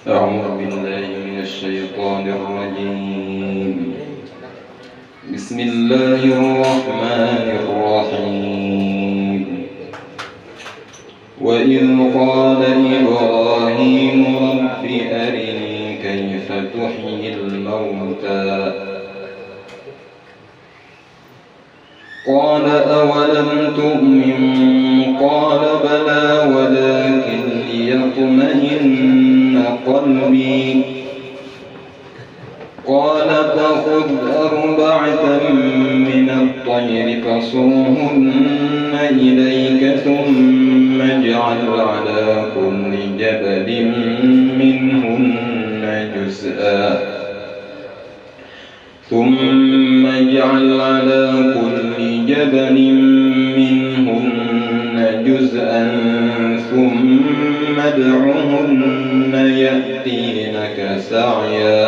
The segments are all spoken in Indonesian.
أعوذ بالله من الشيطان الرجيم. بسم الله الرحمن الرحيم. وإذ قال إبراهيم رب أرني كيف تحيي الموتى قال أولم تؤمن قال بلى ولكن ليطمئن قلبي قال فخذ أربعة من الطير فصرهن إليك ثم اجعل على كل جبل منهن جزءا ثم اجعل على كل جبل منهن جزءا ثم ادعهن يأتينك سعيا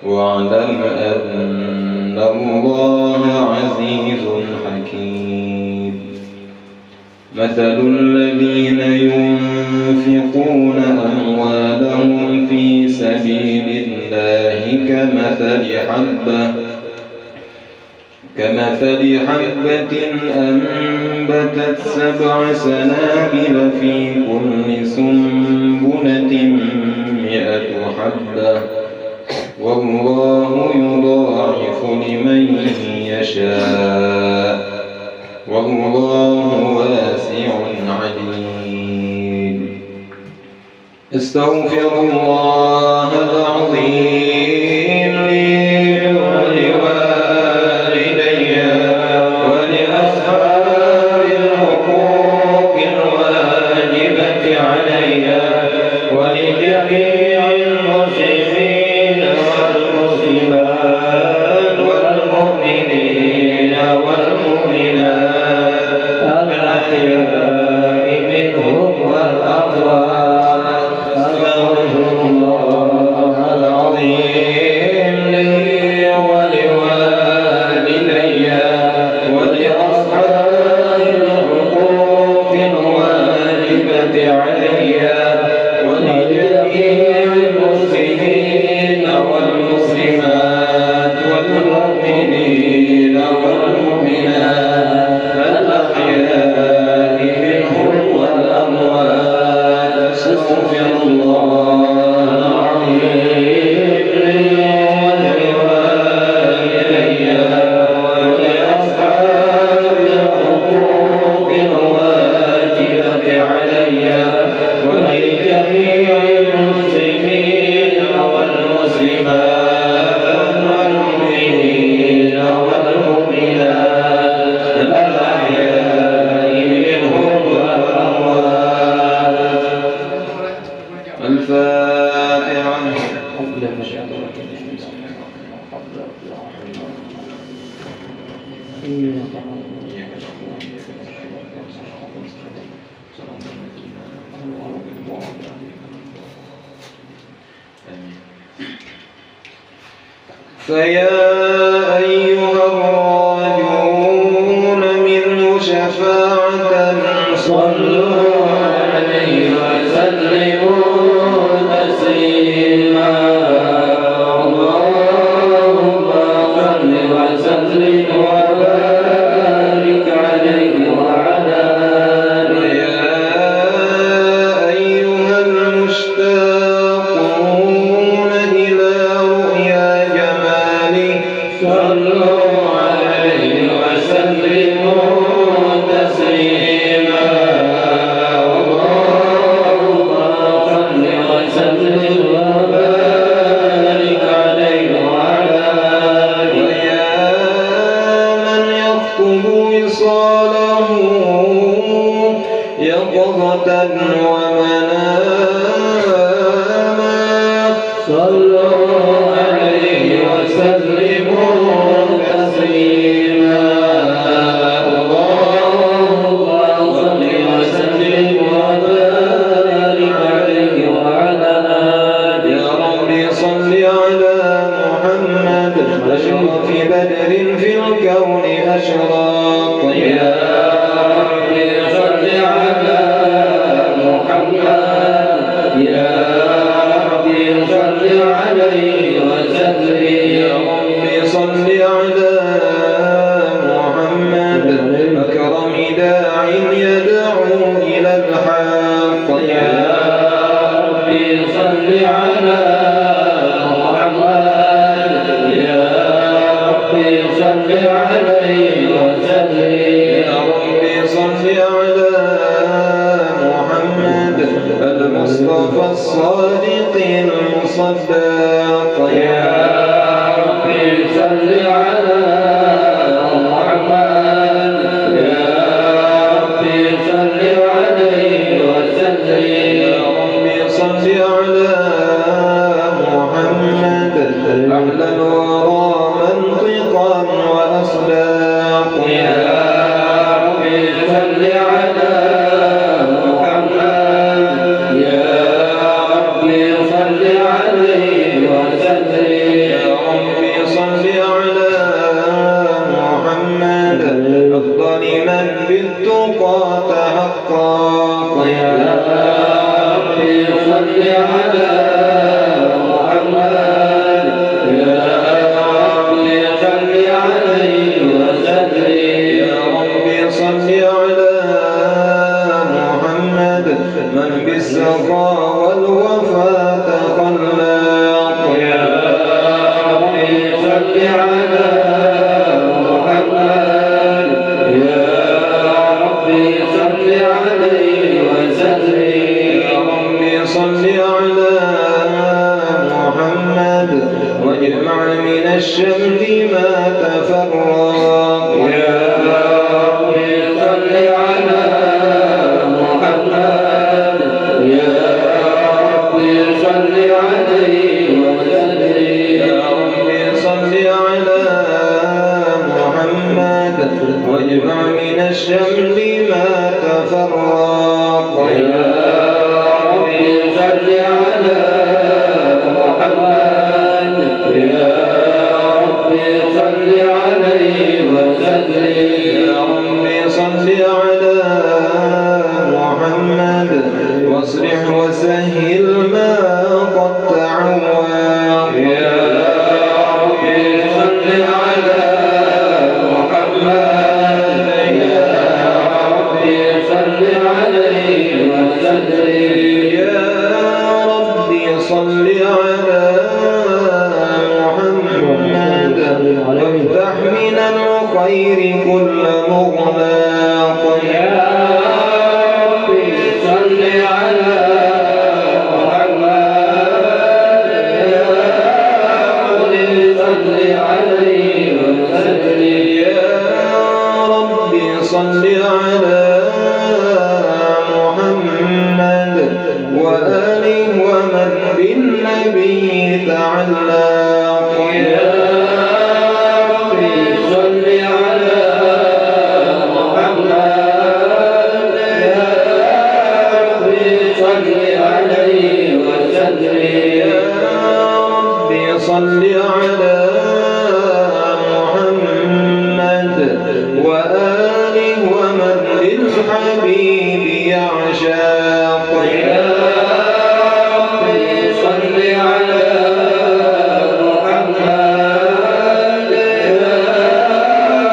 واعلم أن الله عزيز حكيم. مثل الذين ينفقون أموالهم في سبيل الله كمثل حبة أنبتت 7 سنابل في كل سنبلة 100 حبة والله يضاعف لمن يشاء والله واسع عليم. استغفر الله العظيم لي ولوالدي ولأصحاب الحقوق الواجبة علي ولجميع المسلمين والمسلمات والمؤمنين والمؤمنات الأحياء منهم والأموات. أستغفر الله العظيم لي ولوالدي ولأصحاب الحقوق الواجبة علي ولجميع المسلمين والمسلمات والمؤمنين والمؤمنات الأحياء منهم والأموات. أستغفر الله العظيم لي ولوالدي ولأصحاب الحقوق الواجبة علي ولجميع المسلمين والمسلمات والمؤمنين والمؤمنات الأحياء منهم والأموات. الفاتحة. فيا أيها الراجون منه شفاعة صلوا عليه وسلموا تسليما. اللهم صل وسلم وبارك عليه وعلى آله. يا أيها المشتاقون إلى رؤيا جماله صلوا عليه وسلموا تسليما. اللهم صل وسلم وبارك عليه وعلى آله. ويا من يخطب وصاله يقظة ومناما صلوا عليه وسلموا تسليما. اللهم صل وسلم وبارك عليه وعلى آله. يا رب صل على محمد أشرف بدر في الكون أشراق. يا رب صل على محمد يا ربي صل على محمد يا ربي صل عليه وسلم يا ربي صل على محمد المصطفى الصادق المصدق يا ربي صل على محمد يا ربي صل عليه وسلم يا ربي صل على محمد أعلى الورى منطقا وأصداق يا ربي صل على محمد يا ربي صل عليه وسلم يا ربي صل على محمد أفضل من بالتقى تحقق يا ربي صل على محمد يا ربي صل عليه وسلم يا ربي صل على محمد من بالسخاء والوفاء تخلق يا ربي صل على محمد يا ربي صل عليه وسلم يا ربي صل على محمد واجمع من الشمل ما تفرق يا ربي صل على محمد يا ربي صل عليه وسلم يا ربي صل على محمد واجمع من الشمل ما تفرق يا ربي صل على محمد يا ربي صل عليه وسلم يا ربي صل على محمد واصلح وسهل ما قد تعوق يا ربي صل على محمد يا ربي صل عليه وسلم يا ربي صل على محمد وافتح من الخير كل مغلاق يا ربي صل على محمد يا ربي صل عليه وسلم يا ربي صل على محمد وآله ومن بالنبي تعلق يا ربي صل على محمد يا ربي صل عليه وسلم يا ربي صل على محمد وآله ومن للحبيب يعشاق يا ربي صل على محمد يا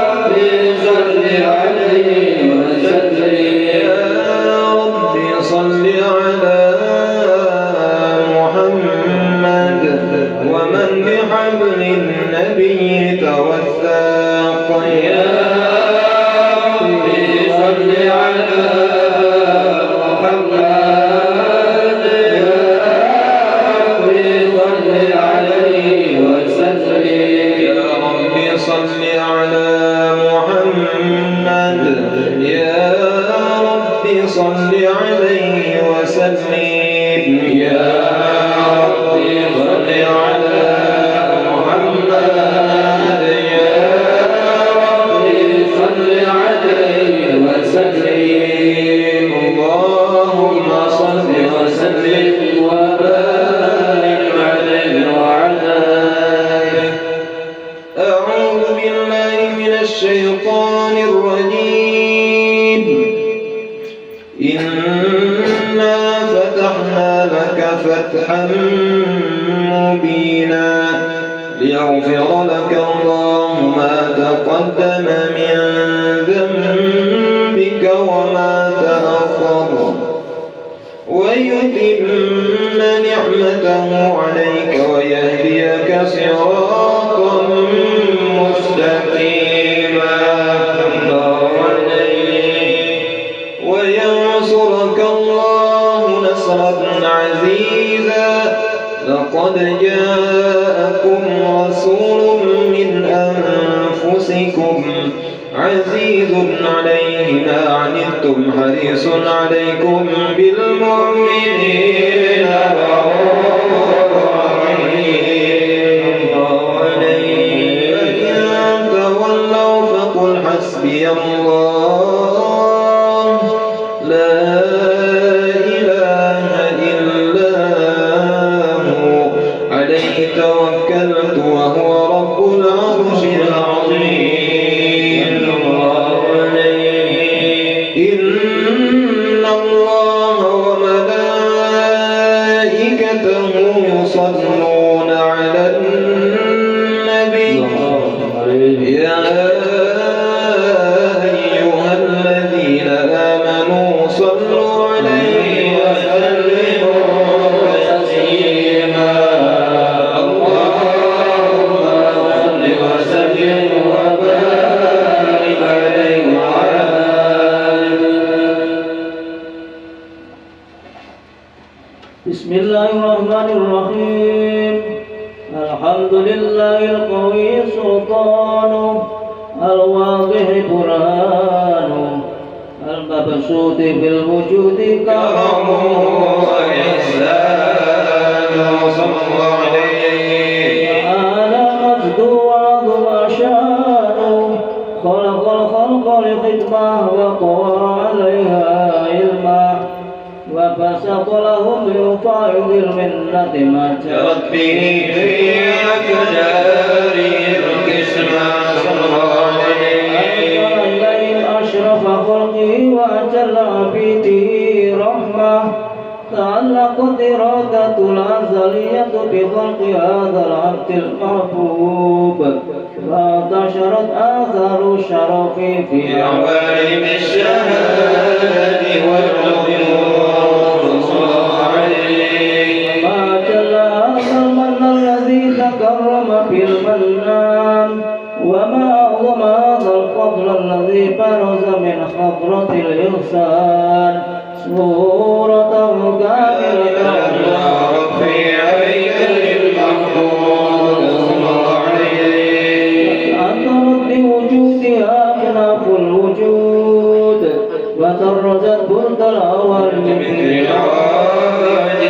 ربي صل عليه وسلم يا ربي صل على محمد ومن بحبل النبي توثاق يا ربي صل على محمد يا ربي صل عليه وسلم يا ربي صل على محمد يا ربي صل عليه وسلم يا ربي صل على محمد يا ربي صل عليه وسلم اللهم صل وسلم وبارك عليه وعلى آله أعوذ بالله من الشيطان الرجيم إنا فتحنا لك فتحا مبينا ليغفر لك الله ما تقدم من ذنبك وما تأخر ويتم ليتم نعمته عليك ويهديك صراطا مستقيما وينصرك الله نصرا عزيزا لقد جاءكم رسول من أنفسكم عزيز عليه ما عنتم حريص عليكم بالمؤمنين رؤوف رحيم فإن تولوا فقل حسبي الله لا إله إلا هو عليه توكلت وهو رب العرش العظيم إن الله وملائكته يصلون على النبي يا أيها الذين آمنوا صلوا عليه وسلموا تسليما اللهم صل وسلم وبارك عليه وعلى بسم الله الرحمن الرحيم الحمد لله القوي سلطانه الواضح برهانه المبسوط بالوجود كرمه وإحسانه صلى الله عليه وعلى مجده وعظم شانه خلق الخلق لخدمه وقوى عليها علما وبسط لهم بفائض المنة ما جرت به في أكداره القسمة صلى الله عليه إليهم أشرف خلقه وأجل عبيده رحمة تعلقت إرادة الأزلية بخلق هذا العبد المحبوب وانتشرت آثار الشرف في عوالم الشهادة والنور ما جل هذا المن الذي تكرم في المنان وما أعظم هذا الفضل الذي برز من خضرة الإحسان صورة كاملة يا ربي عليك المحمود صلى الله عليه أثرت بوجودها أكناف الوجود وترزت برد الأوالم بمثل عوائد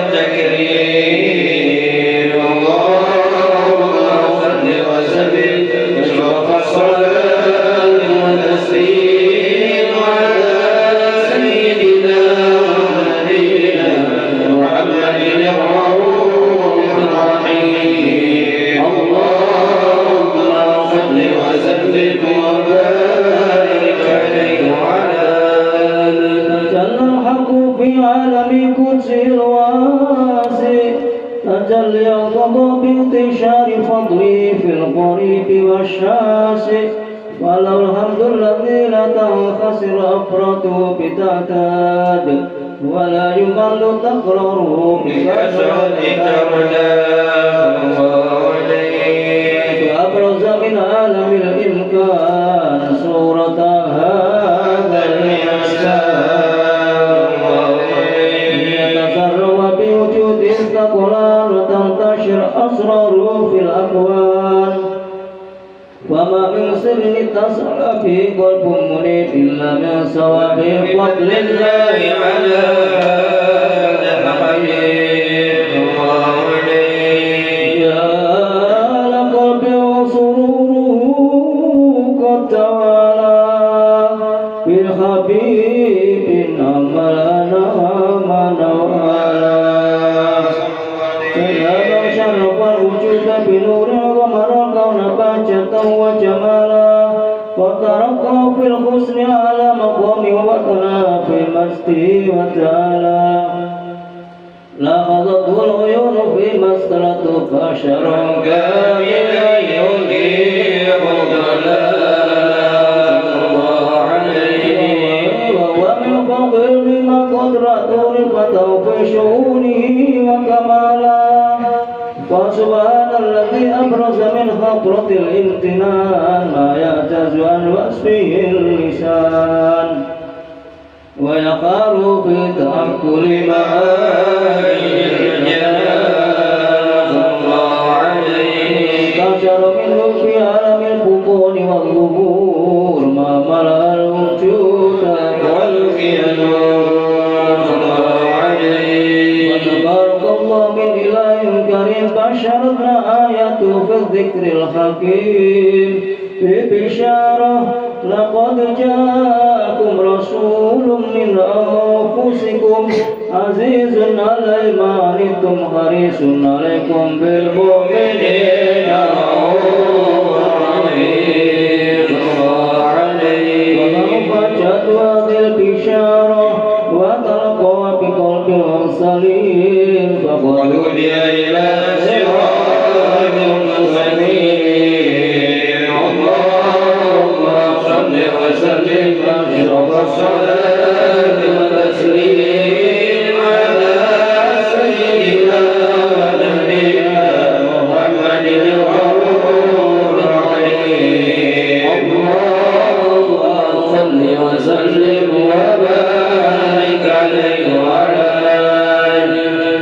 التكريم اللهم صل وسلم أشرف الصلاة والتسليم على سيدنا ونبينا محمد الرؤوف الرحيم اللهم صل وسلم وبارك عليه وعلى تجلى الحق في عالم قدسه الواسع تجلي القضاء بانتشار فضله في القريب والشاسع وله الحمد الذي لا تنخسر أفراده بتعتاد ولا يمل تقرره بكثرة ترداد فأبرز من عالم الإمكان صورة هذا الإنسان يتسرب بوجود الثقلان وتنتشر أسراره في الأكوان وما من سر اتصل في قلب منيب إلا من ثواب فضل الله على الحبيب يا لقلب وسروره قد توالى بالحبيب أملنا من وعلا سلام شرف الوجود بنور ومر الكون بهجة وجمالا وترقى في الحسن على مقام وتنا في المجد وتعالى لاحظته العيون في مسطرة بشر كاملا يضيء ضلالا وهو من فوق علم قدرته رفته في شؤون تعالى فسبحان الذي أبرز من خطرة الامتنان ما يعجز عن وصفه اللسان ويقال في تأكل معاني الجلال الله عليه انتشر منه في عالم البطون والظهور ما ملأ الوجود والكيان الله عليه وتبارك الله من إله كريم بشرنا آياته في الذكر الحكيم في بشارة لقد جاءكم رسول من أنفسكم عزيز عليه ما عنتم حريص عليكم بالمؤمنين رؤوف رحيم الله عليه ومفجأة هذه البشارة وتلقى بقلب سليم فقد هدي إلى صراط مستقيم اللهم صل وسلم أشرف الصلاة والتسليم على سيدنا ونبينا محمد الغفور الرحيم اللهم صل وسلم وبارك عليه وعلى آله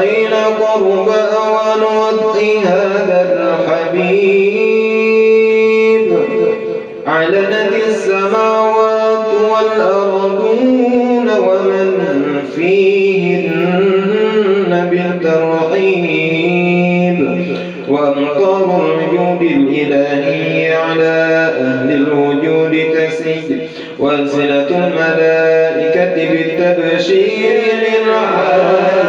وأين قربى ونؤتي هذا الحبيب علنت السماوات والأرضون ومن فيهن بالترحيب وأمطار الوجود الإلهي على أهل الوجود تسيل وألسنة الملائكة بالتبشير للعالمين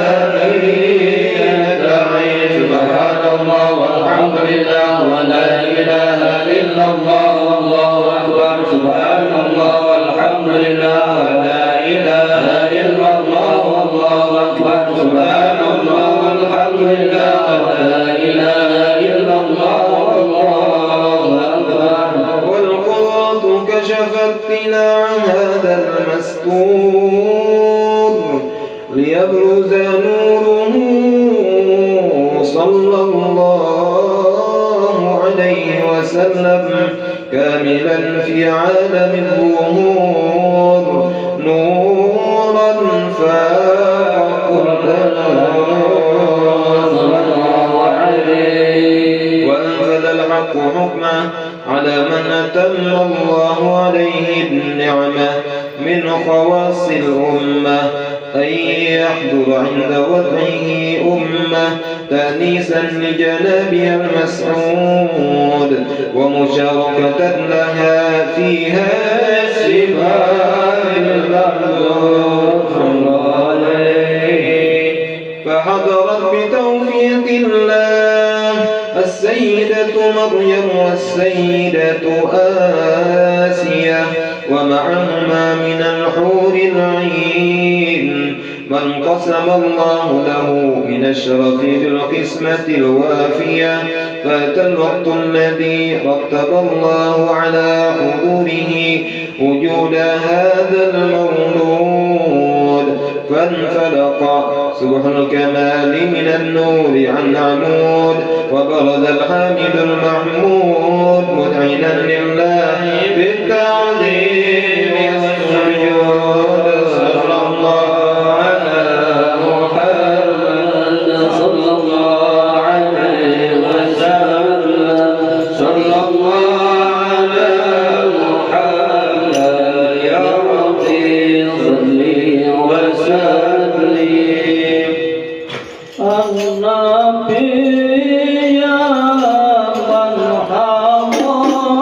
تعين سبحان الله والحمد لله ولا إله إلا الله والله أكبر سبحان الله والحمد لله ولا إله إلا الله والله أكبر سبحان الله والحمد لله ولا إله إلا الله والله أكبر والقرآن كشفت قناع هذا المستور ليبرز نوره صلى الله عليه وسلم كاملا في عالم الظهور نورا فاق وأنزل الحق حكمه على من أتم الله عليه النعمة من خواص الأمة أن يحضر عند وضعه أمة تأنيسا لجنابها المسعود ومشاركة لها فيها الشفاء المحمود فحضرت بتوفيق الله السيدة مريم والسيدة آسيا ومعهما من الحور العين من قسم الله له من الشرف بالقسمة الوافية فأتى الوقت الذي رتب الله على حضوره وجود هذا المولود فانفلق سبح الكمال من النور عن عمود وبرز الحامد المحمود مذعنا لله بالتعظيم والسجود صلى الله على محمد صلى الله عليه وسلم صلى الله على محمد يا ربي صل وسلم النبي يا من حضر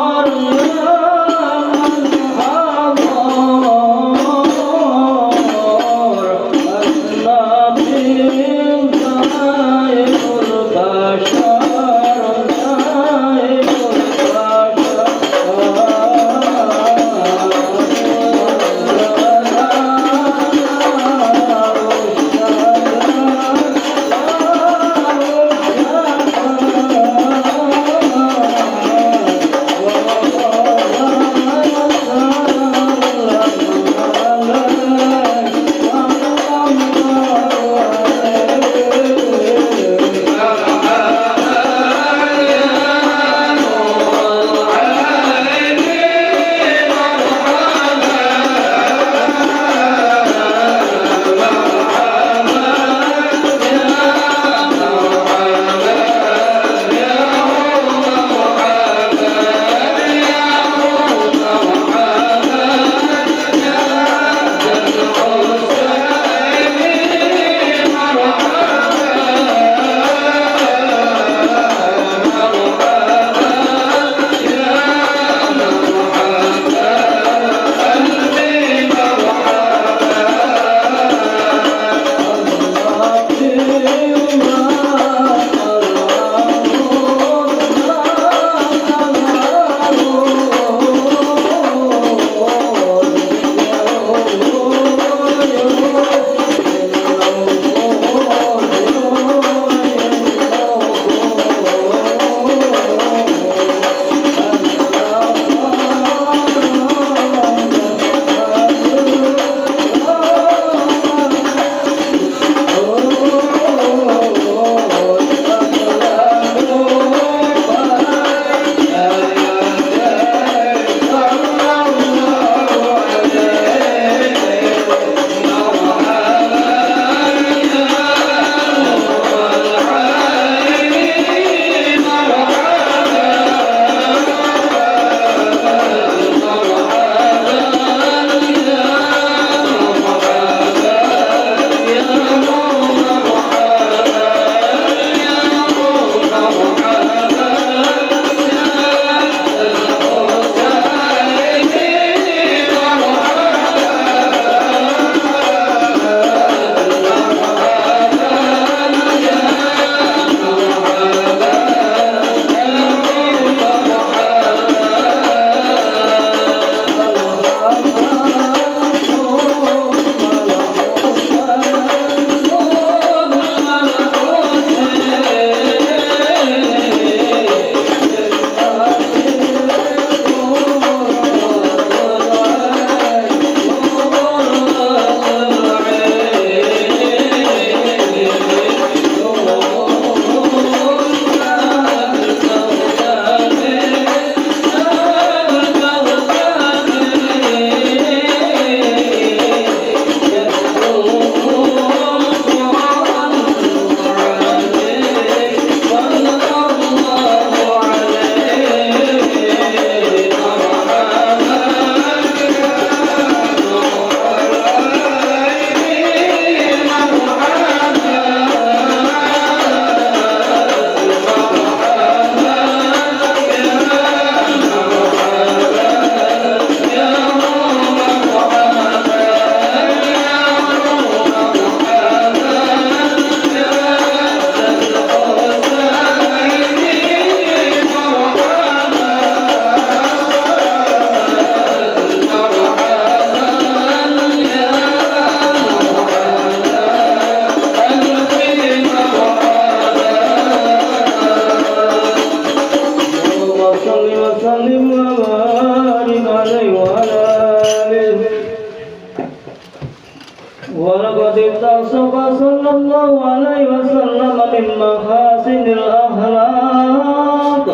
عليه وسلم من محاسن الأخلاق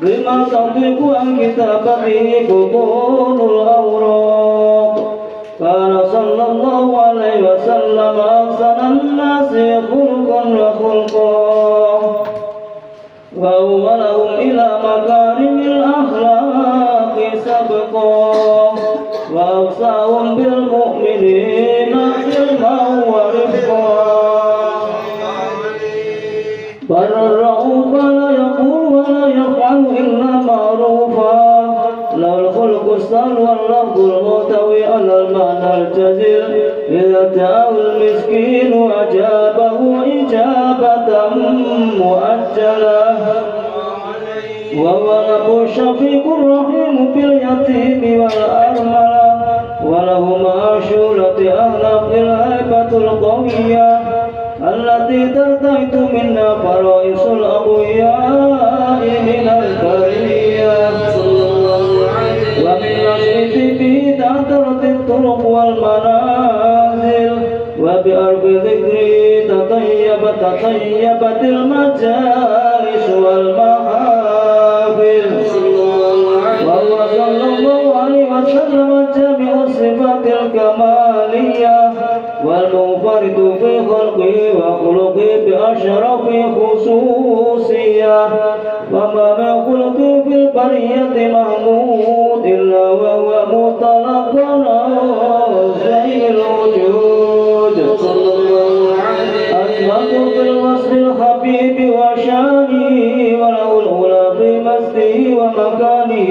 بما تطيق عن كتابته بطون الأوراق. قال صلى الله عليه وسلم أحسن الناس خلقا وخلقا وأولهم إلى مكارم الأخلاق سبقا وأوسعهم بالمؤمنين علما ورفقا. بر الرؤوف لا يقول ولا يفعل إلا معروفا له الخلق السهل واللفظ المحتوي على المعنى الجزيل إذا دعاه المسكين أجابه إجابة مؤجلة وهو له شفيق رحيم باليتيم والأرملة وله معشورة أخلاق الهيبة القوية التي ترتعد منها فرائص الأقوياء من البرية ومن نشيط به تعترت الطرق والمنازل وبأرض ذكره تطيبت المجالس والمحافل وهو صلى الله عليه وسلم جامع الصفات الكمالية والمنفرد في خلقه وخلقه بأشرف خصوصية وما من خلق في البرية محمود إلا وهو مطلق زين الوجود أسبق في الوصف الخبيب وشانه وله الأولى في مسته ومكانه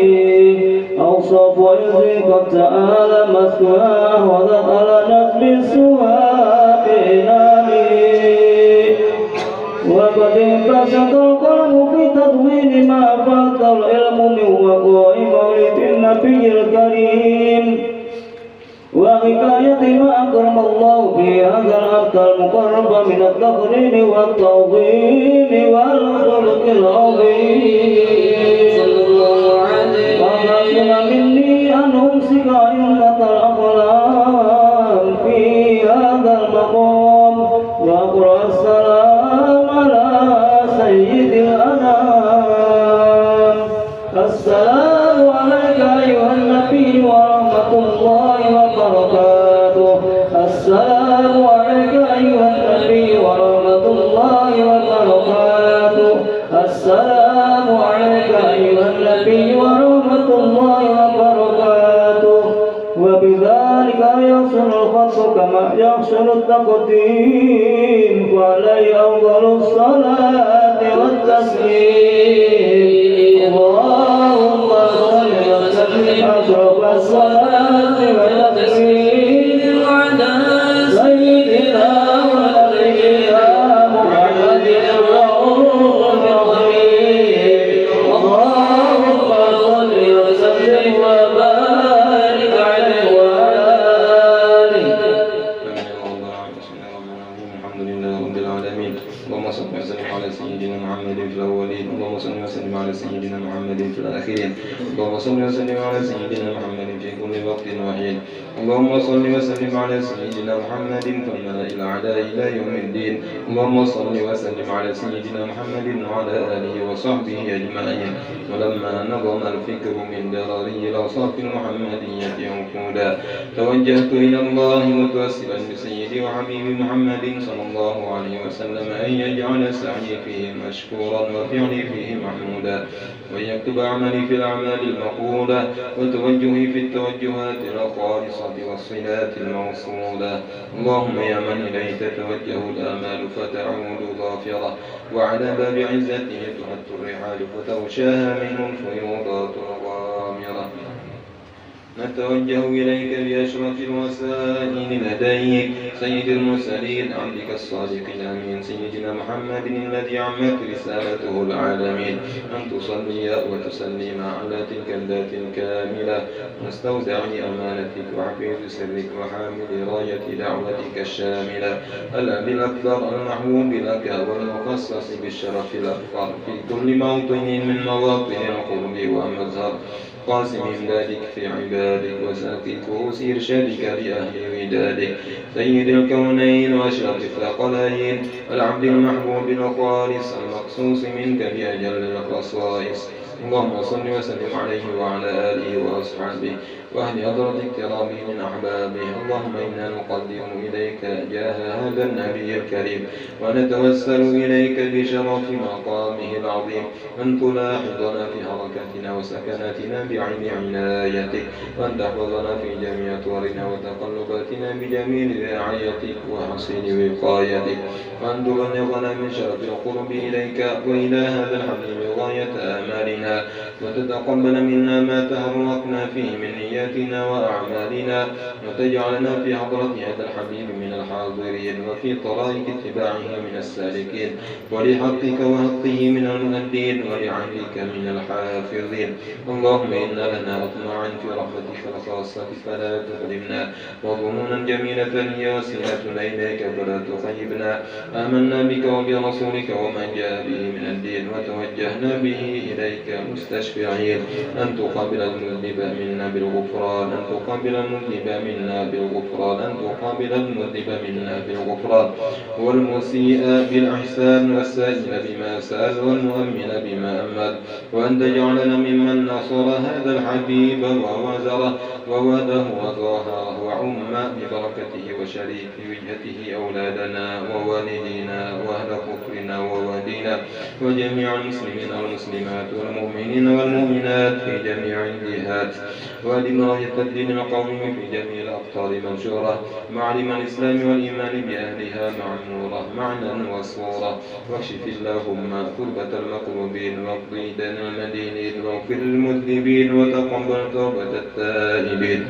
أوصاف ويزري قد تعالى مسكها وذات على نسب السواء بإنامه وقد انبسط القلم في تدوين ما فات العلم من وقوع مولد النبي الكريم وحكاية ما أكرم الله في هذا العبد المقرب من التقريب والتعظيم والخلق العظيم. وحسن مني أن أمسك أئمة الأقلام في هذا المقام وأقرأ السلام على سيد الأنام. السلام عليك أيها النبي ورحمة الله وبركاته. السلام عليك أيها النبي ورحمة الله وبركاته. السلام عليك أيها النبي ورحمة الله وبركاته. وبذلك يحصل الخط كما يحصل التقديم وعليه أفضل الصلاة والتسليم. اللهم صل وسلم أشرف الصلاة والتسليم على سيدنا ونبينا محمد الرؤوف الرحيم. اللهم صل وسلم وبارك عليه وعلى آله. الحمد لله رب العالمين. اللهم صل وسلم على سيدنا محمد في الأولين. اللهم صل وسلم على سيدنا محمد في الآخرين. اللهم صل وسلم على سيدنا محمد في كل وقت وحين. اللهم صل وسلم على سيدنا محمد في الملأ الأعلى إلى يوم الدين. اللهم صل وسلم على سيدنا محمد وعلى آله وصحبه أجمعين. ولما نظم الفكر من دراري الأوصاف المحمدية عقودا توجهت إلى الله متوسلا بسيدي وحبيبي محمد صلى الله عليه وسلم أن يجعل سعي فيه مشكورا وفعلي فيه محمودا وأن يكتب عملي في الأعمال المقولة وتوجهي في التوجهات الخالصة والصلات الموصولة. اللهم يا من إليه تتوجه الآمال فتعود ظافرة وعلى باب عزته تحت الرحال فتغشاها منه الفيوضات الغامرة. نتوجه إليك بأشرف الوسائل لديك سيد المرسلين عبدك الصادق الأمين سيدنا محمد الذي عمت رسالته العالمين أن تصلي وتسلم على تلك الذات الكاملة مستودع أمانتك وحفيظ سرك وحامل راية دعوتك الشاملة الأب الأكبر المحبوب لك والمخصص بالشرف الأكبر في كل موطن من مواطن القرب ومظهر قاسم إمدادك في عبادك وساقي كؤوس إرشادك لأهل ودادك سيد الكونين وأشرف الثقلين العبد المحبوب الخالص المخصوص منك بأجل الخصائص اللهم صل وسلم عليه وعلى آله وأصحابه وأهل حضرة الكرام من أحبابه اللهم إنا نقدم إليك جاه هذا النبي الكريم ونتوسل إليك بشرف مقامه العظيم أن تلاحظنا في حركاتنا وسكناتنا بعين عنايتك وأن تحفظنا في جميع طورنا وتقلباتنا بجميل رعايتك وحسن وقايتك وأن تبلغنا من شرف القرب إليك وإلى هذا الحبيب غاية آمالنا وتتقبل منا ما تهرقنا فيه من نياتنا وأعمالنا وتجعلنا في حضرة هذا الحبيب من الحاضرين وفي طرائق اتباعه من السالكين ولحقك وحقه من المؤدين ولعهدك من الحافظين اللهم إنا لنا أطمعا في رحمتك الخاصة فلا تظلمنا وظنونا جميلة هي وسيلتنا إليك فلا تخيبنا آمنا بك وبرسولك وما جاء به من الدين وتوجهنا به إليك مستشفعين أن تقابل المذنب منا بالغفران أن تقابل المذنب منا بالغفران أن تقابل المذنب منا بالغفران والمسيء بالإحسان والسائل بما سأل والمؤمن بما أمل وأن تجعلنا ممن نصر هذا الحبيب ووزره ووده وظاهره وعم ببركته وشريك وجهته أولادنا ووالدينا وأهل كفرنا ووالدينا وجميع المسلمين والمسلمات والمؤمنين والمؤمنات في جميع الجهات ولمراية الدين القويم في جميع الأقطار منشورة معلم الإسلام والإيمان بأهلها معمورة معنى وصورة واكشف اللهم كربة المقلوبين واقضي دين المدينين واغفر للمذنبين وتقبل توبة التائبين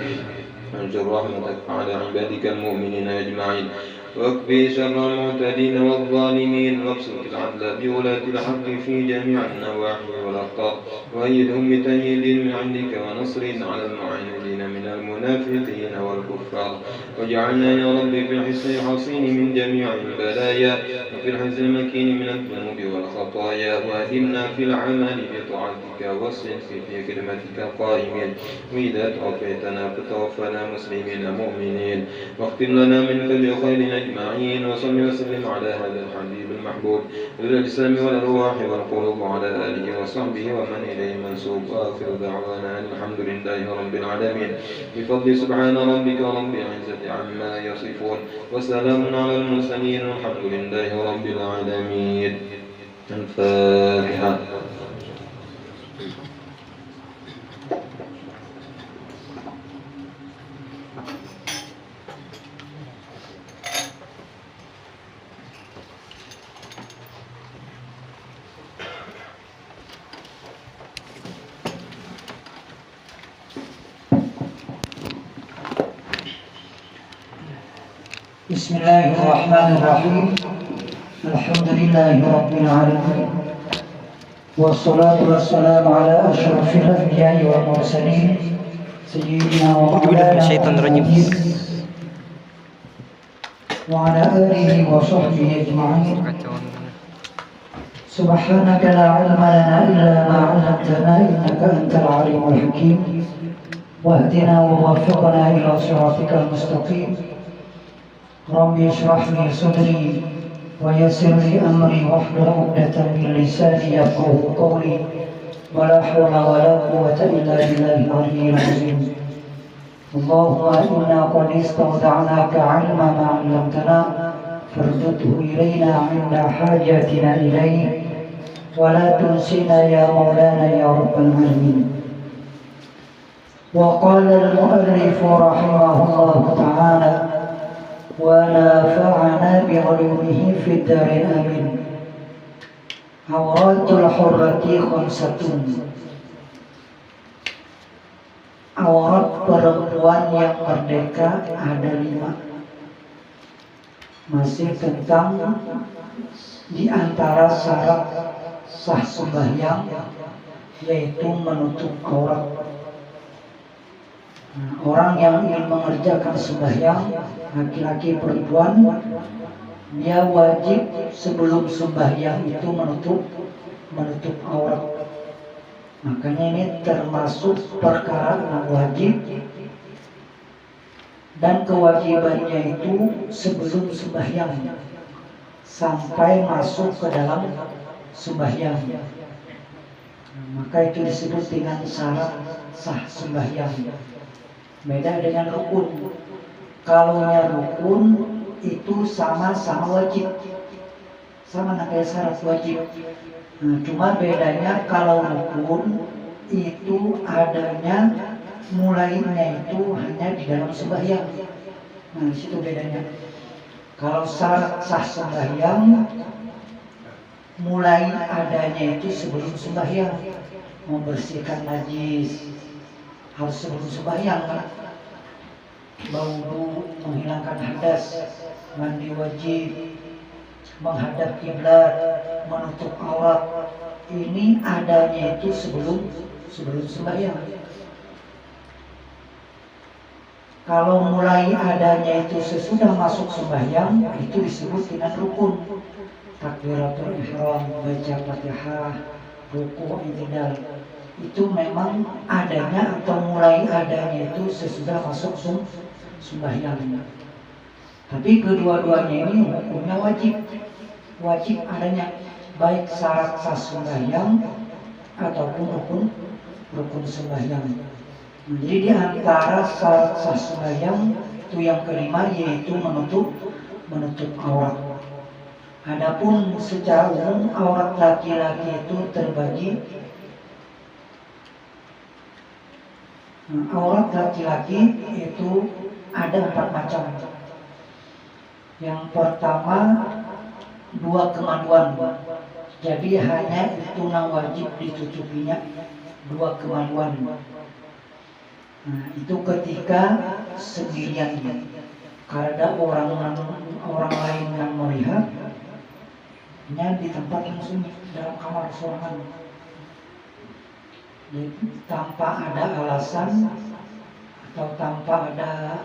وانشر رحمتك على عبادك المؤمنين أجمعين واكفي شر المعتدين والظالمين وابسط العدل بولاة الحق في جميع النواحي والأقطار وأيدهم بتأييد من عندك ونصر على المعاندين من المنافقين والكفار واجعلنا يا رب في الحصن الحصين من جميع البلايا وفي الحزن المكين من الذنوب والخطايا وأهمنا في العمل بطاعتك والصدق في كلمتك قائمين وإذا توفيتنا فتوفنا مسلمين مؤمنين واختم لنا منك بخير أجمعين وصل وسلم على هذا الحبيب المحبوب للأجسام والأرواح والقلوب وعلى آله وصحبه ومن إليه منسوب وآخر دعوانا أن الحمد لله رب العالمين بفضل سبحان ربك رب العزة عما يصفون وسلام على المرسلين والحمد لله رب العالمين الفاتحة. بسم الله الرحمن الرحيم الحمد لله رب العالمين والصلاة والسلام على أشرف الأنبياء والمرسلين سيدنا ومولانا محمد وعلى آله وصحبه أجمعين سبحانك لا علم لنا إلا ما علمتنا إنك أنت العليم الحكيم واهدنا ووفقنا إلى صراطك المستقيم ربي اشرح لي صدري ويسر لي أمري واحلل عقدة من لساني يفقهوا قولي ولا حول ولا قوة إلا بالله العلي العظيم. اللهم إنا قد استودعناك علم ما علمتنا فارده إلينا عند حاجاتنا إليه ولا تنسنا يا مولانا يا رب العالمين. وقال المؤلف رحمه الله تعالى ونفعنا بعلومه في الدارين آمين. Auratul hurrati khamsatun. Aurat perempuan yang merdeka ada 5. Masih tentang di antara syarat sah sembahyang yaitu menutup aurat. Orang yang ingin mengerjakan sembahyang laki-laki perempuan dia wajib sebelum sembahyang itu menutup aurat. Makanya ini termasuk perkara yang wajib, dan kewajibannya itu sebelum sembahyang sampai masuk ke dalam sembahyang. Maka itu disebut dengan syarat sah sembahyang. Beda dengan rukun. Kalau rukun itu sama-sama wajib, sama kayak syarat wajib. Cuma bedanya kalau rukun itu adanya mulainya itu hanya di dalam sembahyang. Di situ bedanya. Kalau syarat sah sembahyang mulai adanya itu sebelum sembahyang. Membersihkan najis harus sebelum sembahyang. Bau, menghilangkan hadas, mandi wajib, menghadap kiblat, menutup aurat. Ini adanya itu sebelum sembahyang. Kalau mulai adanya itu sesudah masuk sembahyang, itu disebut dengan rukun. Takbiratul ihram, baca Fatihah, ruku, i'tidal. Itu memang adanya atau mulai adanya itu sesudah masuk sembahyang. Tapi kedua-duanya ini hukumnya wajib. Wajib adanya baik syarat sah sembahyang ataupun rukun sembahyang. Jadi di antara syarat sah sembahyang itu yang kelima, yaitu menutup aurat. Adapun secara umum aurat laki-laki itu terbagi. Aurat laki-laki itu ada 4 macam. Yang pertama, 2 kemaluan. Jadi hanya itu yang wajib ditutupinya, 2 kemaluan. Itu ketika sendirian, karena orang lain yang melihatnya di tempat yang sunyi, dalam kamar sorangan, tanpa ada alasan atau tanpa ada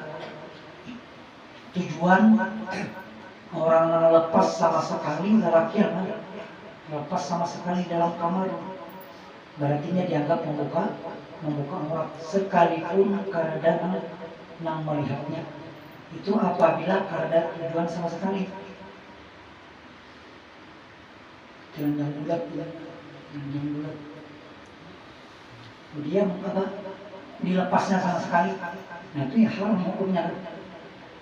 tujuan. Orang lepas sama sekali, lelaki lepas sama sekali dalam kamar, berarti dianggap membuka aurat, sekalipun keadaan yang melihatnya itu apabila ada tujuan sama sekali. Jangan bulat. Dia dilepasnya sama sekali. Nah itu ya haram hukumnya.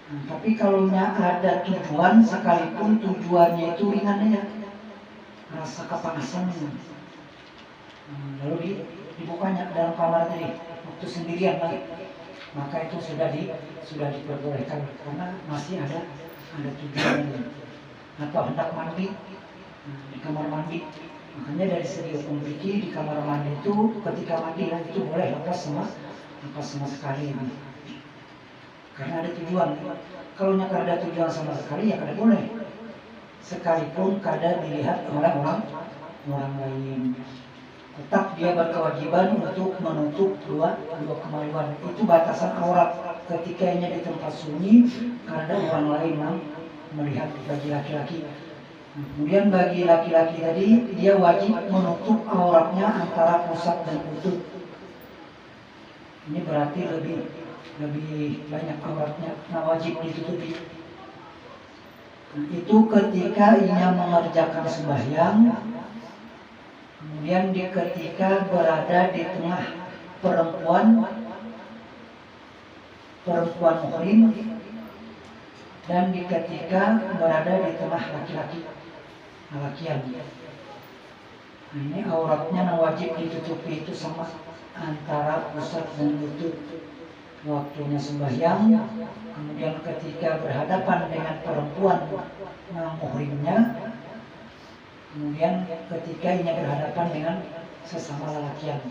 Tapi kalau ada tujuan, sekalipun tujuannya itu ringan aja, rasa kepanasannya, lalu dibukanya dalam kamar tadi waktu sendirian lagi, maka itu sudah diperbolehkan karena masih ada tujuannya. Atau hendak mandi di kamar mandi, makanya dari segi hukum fikih di kamar mandi itu ketika mandi itu boleh lepas sama sekali, karena ada tujuan. Kalau nyakar ada tujuan sama sekali ya kada boleh, sekalipun kada dilihat oleh orang lain. Tetap dia berkewajiban untuk menutup dua kemaluan. Itu batasan aurat ketikanya di tempat sunyi karena orang lain yang melihat bagi laki-laki. Kemudian bagi laki-laki tadi dia wajib menutup auratnya antara pusat dan lutut. Ini berarti lebih banyak auratnya, nah wajib ditutupi. Itu ketika ia mengerjakan sembahyang. Kemudian ketika berada di tengah perempuan muhrim, dan ketika berada di tengah laki-lakian. Nah, ini auratnya yang wajib ditutupi itu sama antara pusat dan lutut waktunya sembahyang. Kemudian ketika berhadapan dengan perempuan muhrimnya, kemudian ketika ia berhadapan dengan sesama lelakian.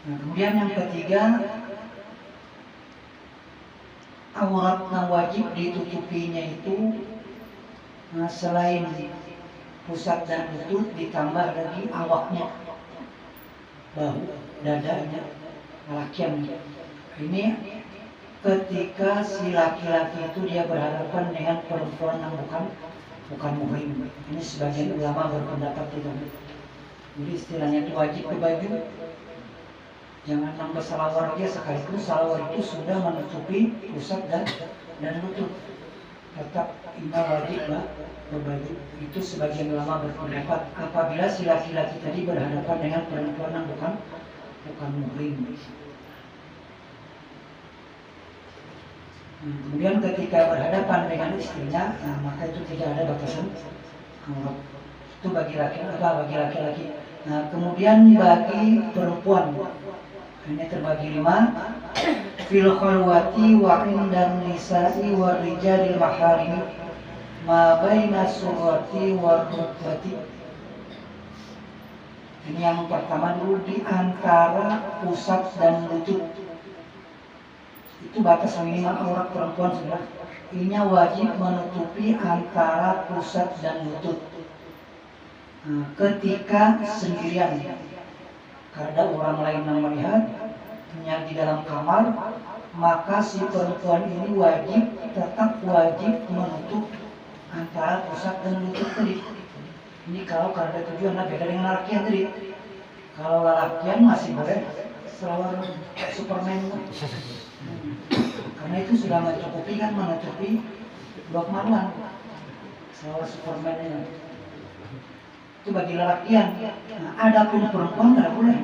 Nah, kemudian yang ketiga, aurat yang wajib ditutupinya itu selain pusat dan lutut ditambah lagi awaknya, bahu, dadanya, lelakian. Ini ketika si laki-laki itu dia berhadapan dengan perempuan yang bukan muhrim. Ini sebagian ulama berpendapat itu. Jadi istilahnya itu wajib ke baju. Jangan nambah salawar dia sekalipun salawar itu sudah menutupi pusat dan lutut. Tetap ini wajib berbaju. Itu sebagian ulama berpendapat apabila si laki-laki tadi berhadapan dengan perempuan yang bukan muhrim. Kemudian ketika berhadapan dengan istrinya, maka itu tidak ada batasan aurat. Itu bagi laki-laki. Nah, kemudian bagi perempuan, ini terbagi 5. Fil khalwati wa indan nisa'i wa rijalil maharim ma baina surati wa rukbati. Ini yang pertama dulu, di antara pusat dan lutut. Itu batas minimal aurat perempuan sudah. Ini wajib menutupi antara pusat dan lutut. Nah, ketika sendirian, karena orang lain yang melihat, hanya di dalam kamar, maka si perempuan ini tetap wajib menutup antara pusat dan lutut tadi. Ini kalau karena tujuan beda dengan lalakian tadi. Kalau lalakian masih boleh selawar Superman. Karena itu sudah mencukupi kan, menutupi dua kemaluan. Selawar Superman ini. Itu bagi lalakian. Nah, adapun perempuan tidak boleh.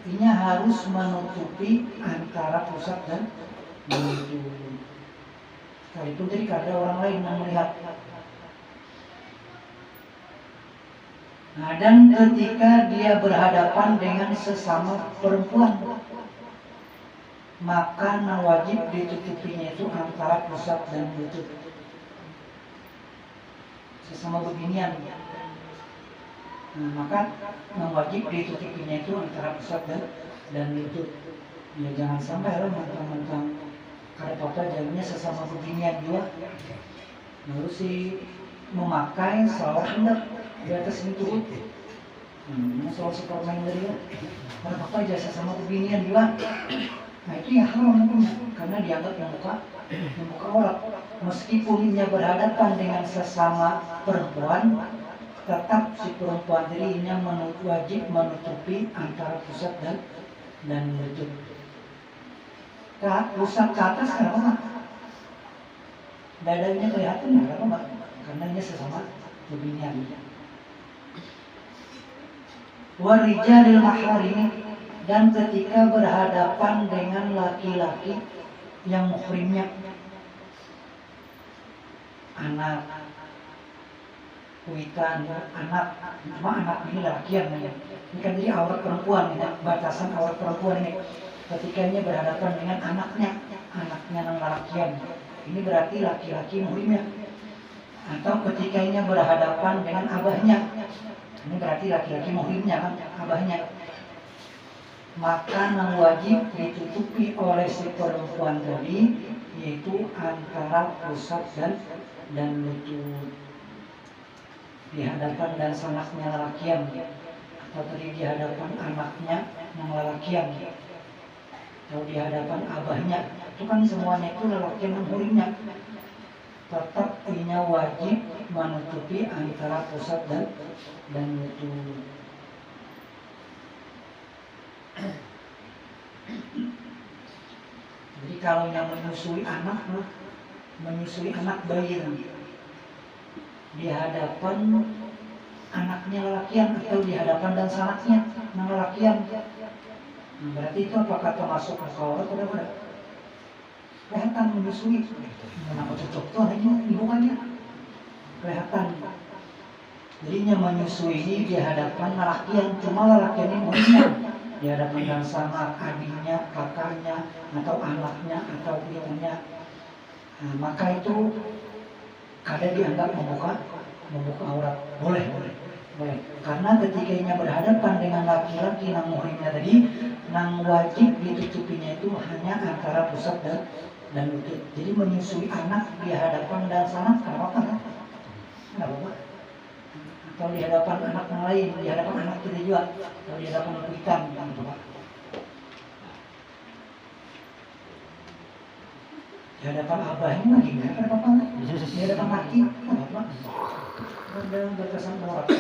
Ini harus menutupi antara pusat dan lutut. Sekalipun tadi karena orang lain yang melihat. Nah, dan ketika dia berhadapan dengan sesama perempuan, maka wajib ditutupinya itu antara pusat dan lutut. Sesama beginian. Nah, maka wajib ditutupinya itu antara pusat dan lutut. Ya jangan sampai lah mentang-mentang kada apa-apa jadinya sesama beginian juga. Lalu si memakai salawat hendak di atas lutut. Soal Superman dari ya. Kada apa-apa jasa sama beginian juga. Nah itu yang haram karena dianggap membuka aurat. Meskipun ia berhadapan dengan sesama perempuan, tetap si perempuan dirinya wajib menutupi antara pusat dan lutut. Pusat ke atas kenapa? Dadanya kelihatan kenapa? Karena ini sesama beginian. Warijalil maharim, dan ketika berhadapan dengan laki-laki yang muhrimnya, anak, kuitan, anak, cuma anak ini laki namanya. Ini kan jadi aurat perempuan, ya, batasan aurat perempuan ini. Ketika ini berhadapan dengan anaknya yang lalakian, ini berarti laki-laki muhrimnya. Atau ketika ini berhadapan dengan abahnya, ini berarti laki-laki muhrimnya kan, abahnya. Maka yang wajib ditutupi oleh si perempuan tadi yaitu antara pusat dan lutut. Di hadapan dan sanaknya lalakian, atau tadi di hadapan anaknya yang lalakian, atau di hadapan abahnya, itu kan semuanya itu lalakian yang muhrimnya. Tetap punya wajib menutupi antara pusat dan lutut. Jadi kalau yang menyusui anak bayi di hadapan anaknya lalakian atau di hadapan dan sanaknya lalakian, berarti itu apakah termasuk aurat atau tidak? Kelihatan menyusui. Kenapa cocok tuh aja hubungannya? Kelihatan. Jadinya menyusui ini di hadapan lalakian, cuma lalakian ini muhrimnya. Di hadapan dan sanak adiknya, kakaknya, atau anaknya, atau ibunya. Nah, maka itu kada dianggap membuka aurat. Boleh. Karena ketika ia berhadapan dengan laki-laki yang muhrimnya tadi, yang wajib ditutupinya itu hanya antara pusat dan lutut. Jadi menyusui anak di hadapan dan sanak tidak apa-apa kan? Tidak apa-apa. Atau di hadapan anak yang lain, di hadapan anak kita juga, atau di hadapan ibu hitam, gitu Pak. Di hadapan abah ini lagi nggak ada apa-apa. Di hadapan laki, apa? Ada batasan orang.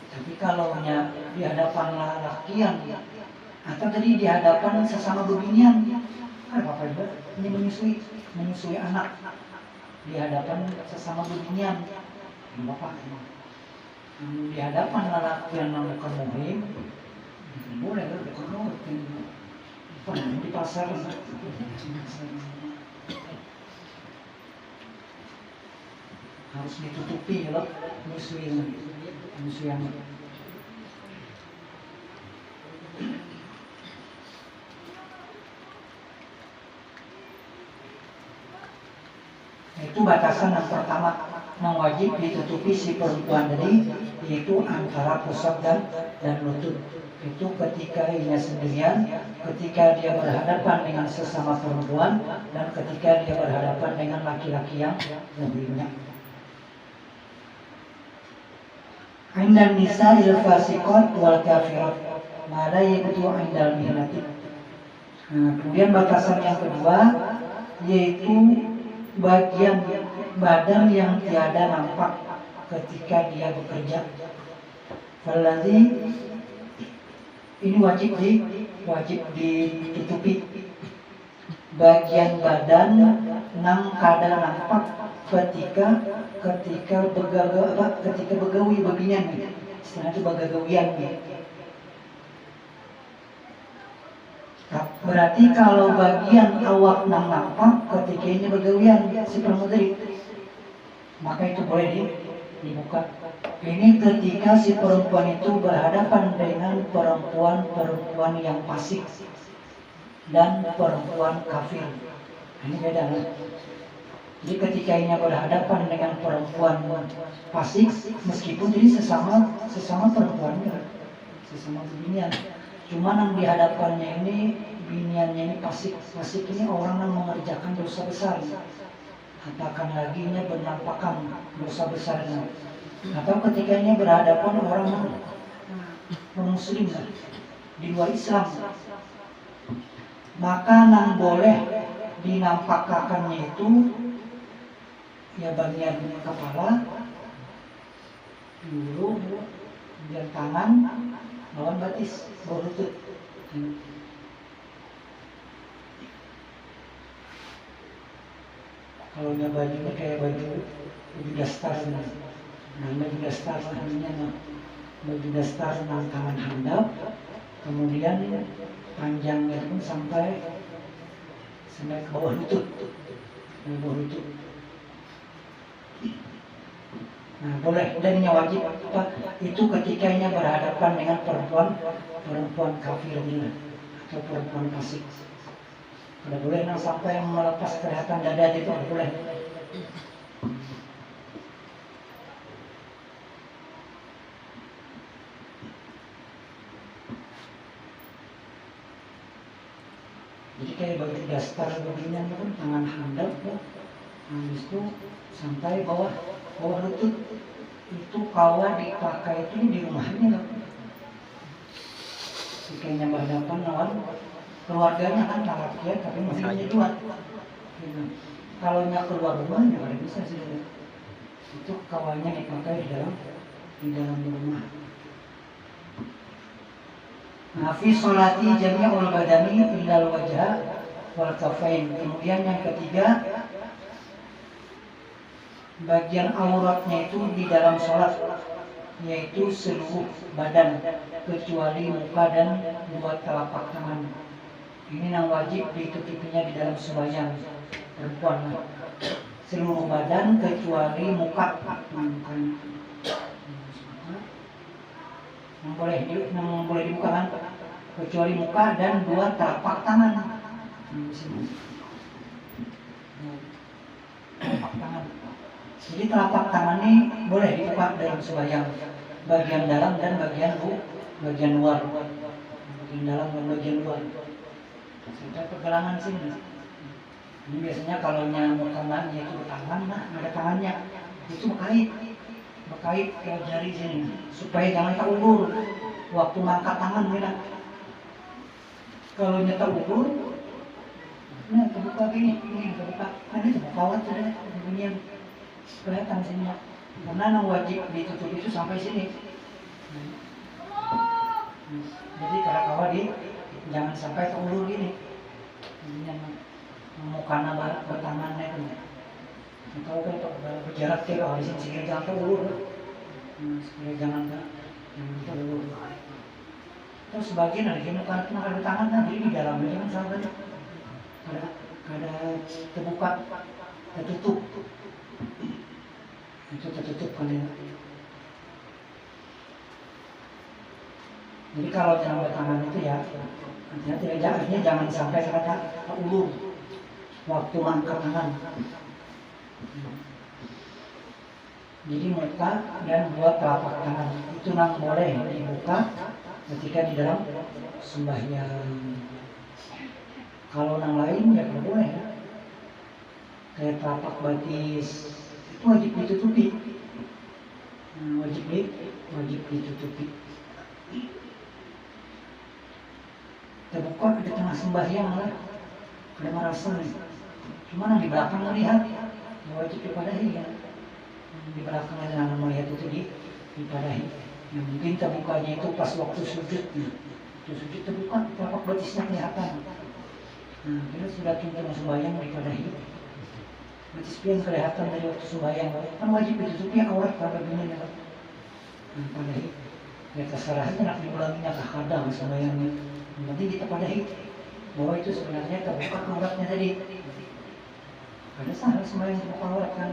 Tapi kalau di hadapan lakian atau tadi di hadapan sesama beginian, ada apa-apa juga. Ini menyusui anak di hadapan sesama beginian, bapak. Di hadapan lelaki yang bukan muhrim, boleh lah, bukan muhrim di pasar. Harus ditutupi loh, menyusui anak. Itu batasan yang pertama yang wajib ditutupi si perempuan tadi, yaitu antara pusat dan lutut. Itu ketika ia sendirian, ketika dia berhadapan dengan sesama perempuan, dan ketika dia berhadapan dengan laki-laki yang lebihnya. Indal nisa'il fasiqat wal kafirat ma la yaqtu indal mihnati. Kemudian batasan yang kedua yaitu bagian badan yang tiada nampak ketika dia bekerja. Faladhi ini wajib ditutupi bagian badan nang kada nampak ketika begawi beginian, istilahnya itu begagawian. Berarti kalau bagian awak nang nampak ketika ini begawian si perempuan, maka itu boleh dibuka. Ini ketika si perempuan itu berhadapan dengan perempuan yang fasik dan perempuan kafir. Ini beda. Jadi ketika ini berhadapan dengan perempuan fasik, meskipun ini sesama perempuannya, sesama binian, cuma yang dihadapannya ini biniannya ini fasik ini orang yang mengerjakan dosa besar. Katakan lagi ini bernampakan dosa besarnya. Atau ketika ini berhadapan orang muslim di luar Islam, maka yang boleh dinampakkannya itu ya bagian kepala, dulu, kemudian tangan, lawan batis, bawah lutut. Kalau nya bajunya kayak baju dasar, baju dasar namanya, baju dasar tangan handap, kemudian panjangnya pun sampai ke bawah lutut, Nah, boleh, dan yang wajib itu ketikanya berhadapan dengan perempuan kafir atau perempuan fasik. Tidak boleh sampai melepas kelihatan dada itu, tidak boleh. Jadi kayak baju dasar begini pun tangan handap, habis itu sampai bawah lutut. Itu kawan dipakai itu di rumahnya loh. Kayaknya berhadapan lawan keluarganya kan laki ya, tapi masih luar. Kalau nggak keluar rumah ya nggak bisa sih. Itu kawannya dipakai di dalam rumah. Fi sholati jami'ul badani illal wajha wal kafain. Kemudian yang ketiga, bagian auratnya itu di dalam sholat, yaitu seluruh badan kecuali muka dan dua telapak tangan. Ini yang wajib ditutupinya di dalam sembahyang perempuan. Seluruh badan kecuali muka. Yang boleh dibuka kan? Kecuali muka dan dua telapak tangan. Telapak tangan. Jadi telapak tangan ini boleh dibuka dalam sembahyang, bagian dalam dan bagian luar. Bagian dalam dan bagian luar. Sampai pergelangan sini. Ini biasanya kalau tangannya itu tangan, ada tangannya itu berkait ke jari sini supaya jangan terulur waktu mengangkat tangan, Kalau nyetak ulur, nah kebuka gini kebuka, kan itu kawat sudah bunyi yang kelihatan sini. Karena yang wajib ditutup itu sampai sini. Jadi kalau kawat jangan sampai terulur gini. Yang mukana bertangannya kan. Atau kalau berjarak ke di sini jangan terulur. Jangan terulur. Terus sebagian ada gini kan ada tangan kan, jadi di dalamnya jangan sampai ada terbuka, tertutup. Itu tertutup kan ya. Jadi kalau jangan bertangan itu ya, artinya jangan sampai kata ulur waktu angkat tangan. Jadi muka dan dua telapak tangan itu nang boleh dibuka ketika di dalam sembahyang. Kalau nang lain ya tidak boleh. Kayak telapak batis itu wajib ditutupi. Wajib ditutupi. Terbuka di tengah sembahyang lah. Ada merasa nih. Cuma yang di belakang melihat wajib dipadahi ya. Di belakang ada yang melihat itu dipadahi. Yang mungkin terbukanya itu pas waktu sujud. Itu sujud terbuka, telapak batisnya kelihatan. Kita sudah tuntunan sembahyang dipadahi. Batis pian kelihatan dari waktu sembahyang. Kan wajib ditutupi aurat pada dunia ya. Padahi. Ya terserah aja nak diulanginya kah kadang sembahyangnya. Yang penting kita padahi bahwa itu sebenarnya terbuka auratnya tadi. Ada salah sembahyang terbuka aurat kan.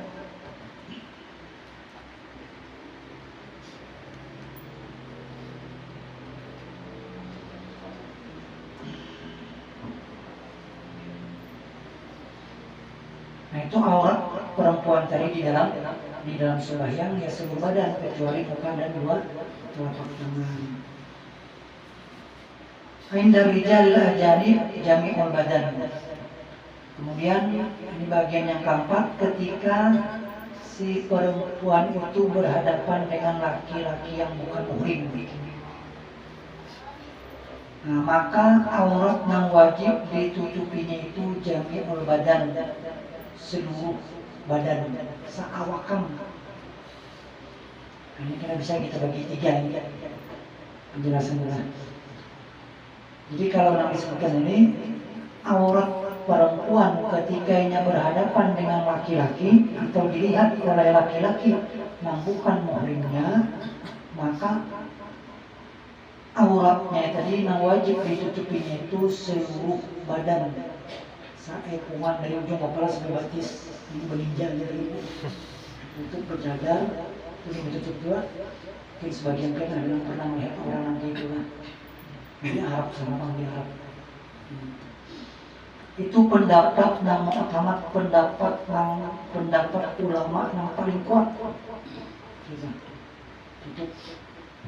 Nah itu aurat perempuan tadi di dalam sembahyang ya seluruh badan kecuali muka dan dua telapak tangan. Inda rijal ajanib jami'ul badan. Kemudian ini bagian yang keempat ketika si perempuan itu berhadapan dengan laki-laki yang bukan muhrim. Nah, maka aurat yang wajib ditutupinya itu jami'ul badan, seluruh badan, seawakam. Ini kita bisa kita bagi tiga ini penjelasannya. Jadi kalau yang disebutkan ini aurat perempuan ketika ia berhadapan dengan laki-laki atau dilihat oleh laki-laki yang bukan muhrimnya, maka auratnya tadi yang wajib ditutupinya itu seluruh badan. Saepungan dari ujung kepala sampai batis ini belinjal dari untuk bercadar, ini ditutup juga. Mungkin sebagian kita bilang pernah melihat orang nanti itu kan di Arab sama orang di Arab. Itu pendapat yang amat pendapat ulama yang paling kuat. Tutup.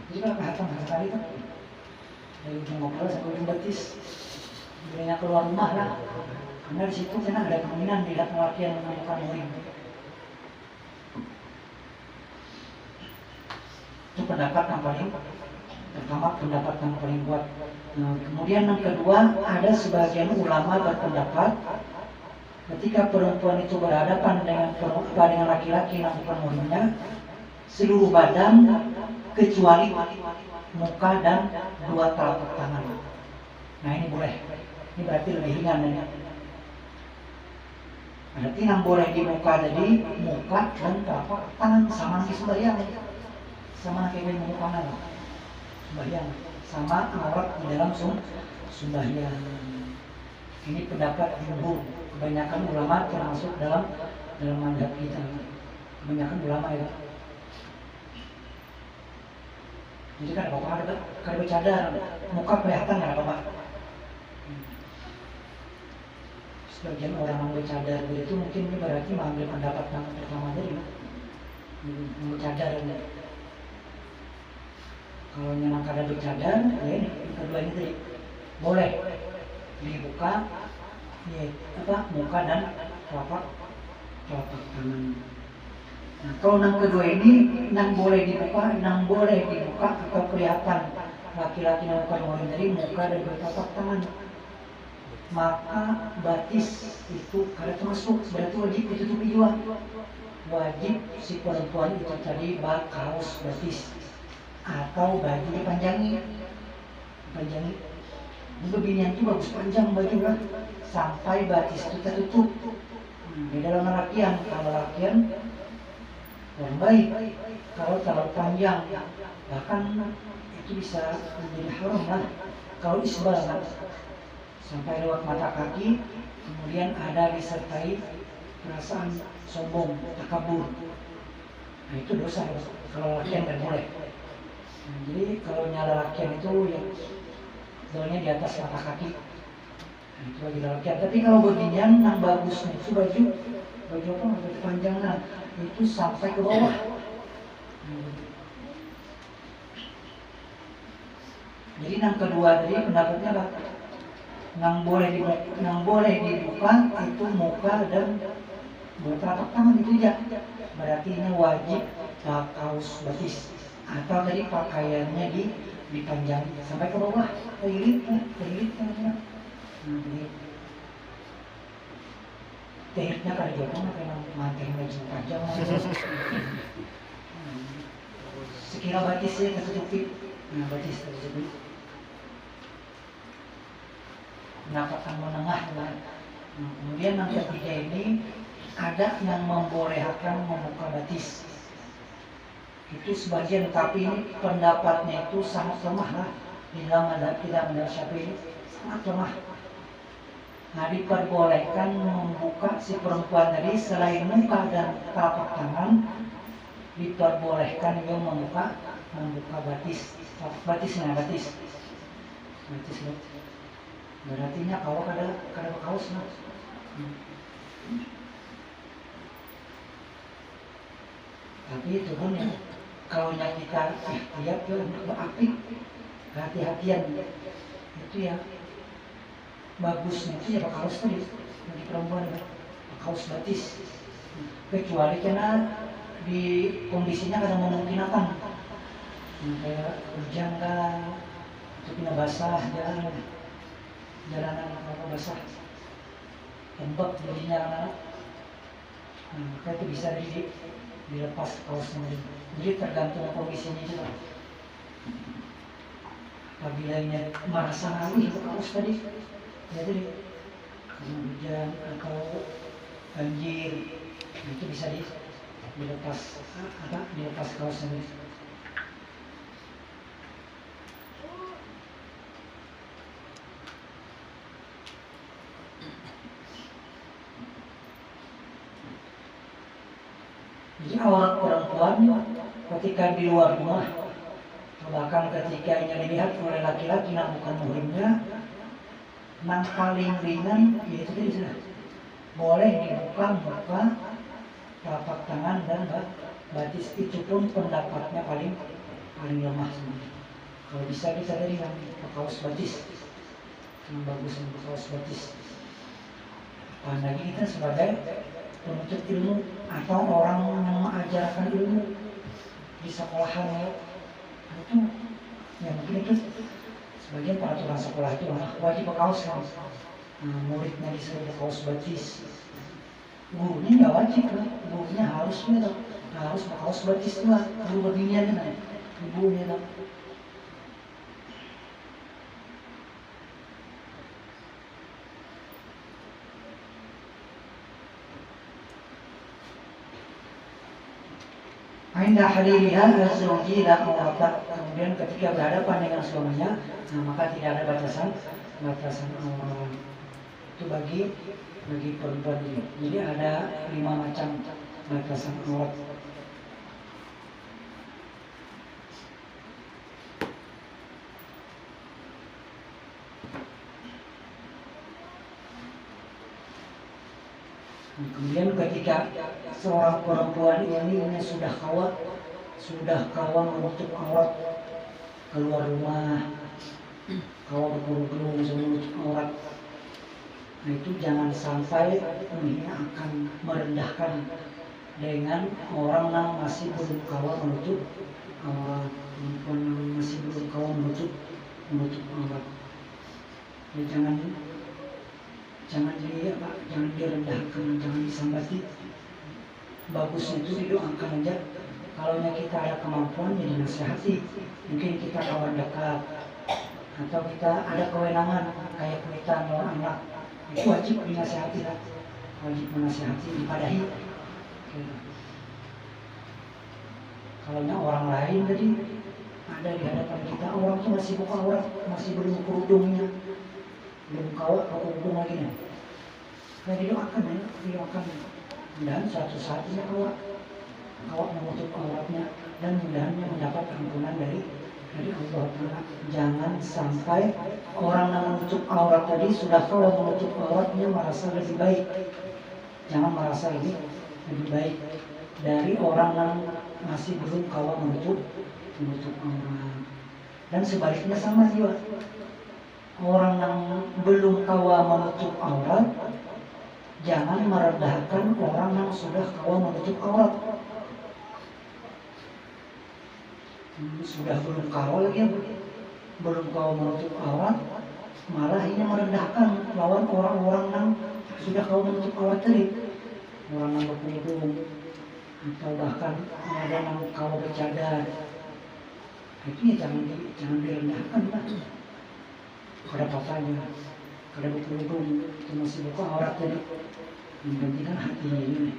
Jadi kalau kelihatan sekali kan dari ujung kepala sampai ujung batis, bilangnya keluar rumah lah. Karena di situ kan ada kemungkinan dilihat lelaki yang bukan muhrim. Itu pendapat yang paling pertama, pendapat yang paling kuat. Nah, kemudian yang kedua, ada sebagian ulama berpendapat ketika perempuan itu berhadapan dengan laki-laki yang bukan muhrimnya, seluruh badan kecuali muka dan dua telapak tangan. Nah ini boleh. Ini berarti lebih ringan ya. Berarti yang boleh di muka tadi muka dan telapak tangan sama di sembahyang, sama kayak muka sembahyang, sama aurat di dalam sembahyang. Ini pendapat jumhur, kebanyakan ulama termasuk dalam mazhab kita. Kebanyakan ulama ya. Jadi kan apa-apa ada bercadar, muka kelihatan nggak apa-apa. Sebagian orang yang bercadar itu mungkin ini berarti mengambil pendapat yang pertama tadi, bercadar ya. Kalau yang kada bercadar, ya ini kedua ini tadi boleh dibuka, ya muka dan telapak tangan. Nah, kalau yang kedua ini yang boleh dibuka atau kelihatan laki-laki yang bukan muhrim tadi muka dan telapak tangan. maka batis itu karena termasuk berarti wajib ditutupi juga. Wajib si perempuan itu tadi kaos batis atau baju dipanjangi. Beginian itu bagus panjang baju kan sampai batis itu tertutup. Beda dengan lakian. Kalau lakian yang baik, kalau terlalu panjang bahkan itu bisa menjadi haram lah. Kalau isbal kan sampai lewat mata kaki, kemudian ada disertai perasaan sombong, takabur. Nah itu dosa. Kalau lakian kan boleh. Nah, jadi kalau nyala lakian itu ya soalnya di atas mata kaki. Nah, itu bagi lakian. Tapi kalau beginian yang bagusnya itu baju apa? Baju panjang nah itu sampai ke bawah. Jadi yang kedua tadi pendapatnya apa? Yang boleh dibuka itu muka dan telapak tangan itu ya. Berarti ini wajib kaos batis atau tadi pakaiannya dipanjang sampai ke bawah, terilit namanya. Tehitnya kada jauh kan memang mantel baju panjang. Sekira batisnya tertutupi. Nah, batis tertutupi. Pendapatan menengah lah. Nah, kemudian yang ketiga ini ada yang membolehkan membuka batis. Itu sebagian, tapi ini pendapatnya itu sangat lemah lah. Tidak mendapat Syafi'i sangat lemah. Nah, diperbolehkan membuka si perempuan tadi selain muka dan telapak tangan, diperbolehkan juga membuka batis. Batis. Berarti kalau kada kaos nah. Tapi itu pun ya, kalau kita lihat tuh berapik, hati-hatian itu ya bagusnya itu ya kaos tadi bagi perempuan kaos batis. Kecuali karena di kondisinya kadang memungkinkan, kayak hujan kan, itu kena basah jalanan apa basah lembab jadinya anak. Maka itu bisa dilepas kaosnya. Jadi tergantung kondisinya juga. Apabila merasa ngalih itu kaos tadi, jadi karena hujan atau banjir, itu bisa dilepas kaosnya. Jadi aurat perempuan ketika di luar rumah, bahkan ketika yang dilihat oleh laki-laki yang bukan muhrimnya, yang paling ringan yaitu tadi sudah boleh dibuka muka, telapak tangan dan batis. Itu pun pendapatnya paling lemah sebenarnya. Kalau bisa dari yang kaos batis, yang bagus untuk kaos batis. Apalagi kita sebagai penuntut ilmu atau orang yang mengajarkan ilmu di sekolahan ya, itu ya mungkin itu sebagian peraturan sekolah itu wajib kaos kan. Muridnya disuruh kaos batis, gurunya nggak wajib lah, gurunya harus kaos batis lah, guru berdirian kan, ibunya lah. Indah haliliha az-zawji la awrata. Kemudian ketika berhadapan dengan suaminya, maka tidak ada batasan aurat. Itu bagi perempuan ini. Jadi ada 5 macam batasan aurat. Kemudian ketika seorang perempuan ini sudah kawan menutup aurat, keluar rumah, kawan berkerudung menutup aurat, nah itu jangan sampai ini akan merendahkan dengan orang yang masih belum kawan menutup aurat, perempuan yang masih belum kawan menutup aurat. Ya, jangan jangan direndahkan, jangan disambati. Bagusnya itu didoakan aja. Kalau kita ada kemampuan ya dinasihati. Mungkin kita kawan dekat atau kita ada kewenangan kayak kita mau anak, itu wajib dinasihati lah. Wajib menasihati, dipadahi. Kalau orang lain tadi ada di hadapan kita, orang itu masih buka aurat, masih belum kerudungnya, belum kawat atau kerudung lagi nih. Kayak didoakan ya, didoakan. Dan suatu saat ini kawat menutup auratnya dan mudah-mudahan mendapat ampunan dari Allah Ta'ala. Jangan sampai orang yang menutup aurat tadi sudah kawat menutup auratnya merasa lebih baik. Jangan merasa ini lebih baik dari orang yang masih belum kawat menutup aurat. Dan sebaliknya sama juga. Orang yang belum kawat menutup aurat, jangan merendahkan orang yang sudah kawat menutup aurat. Sudah belum kawat lagi, belum kawat menutup aurat, malah ini merendahkan lawan orang-orang yang sudah kawat menutup aurat tadi. Orang yang berkerudung atau bahkan ada yang kawat bercadar, itu ya jangan direndahkan lah. Kada apa-apanya, kada berkerudung, itu masih buka aurat tadi. Yang penting kan hatinya ini.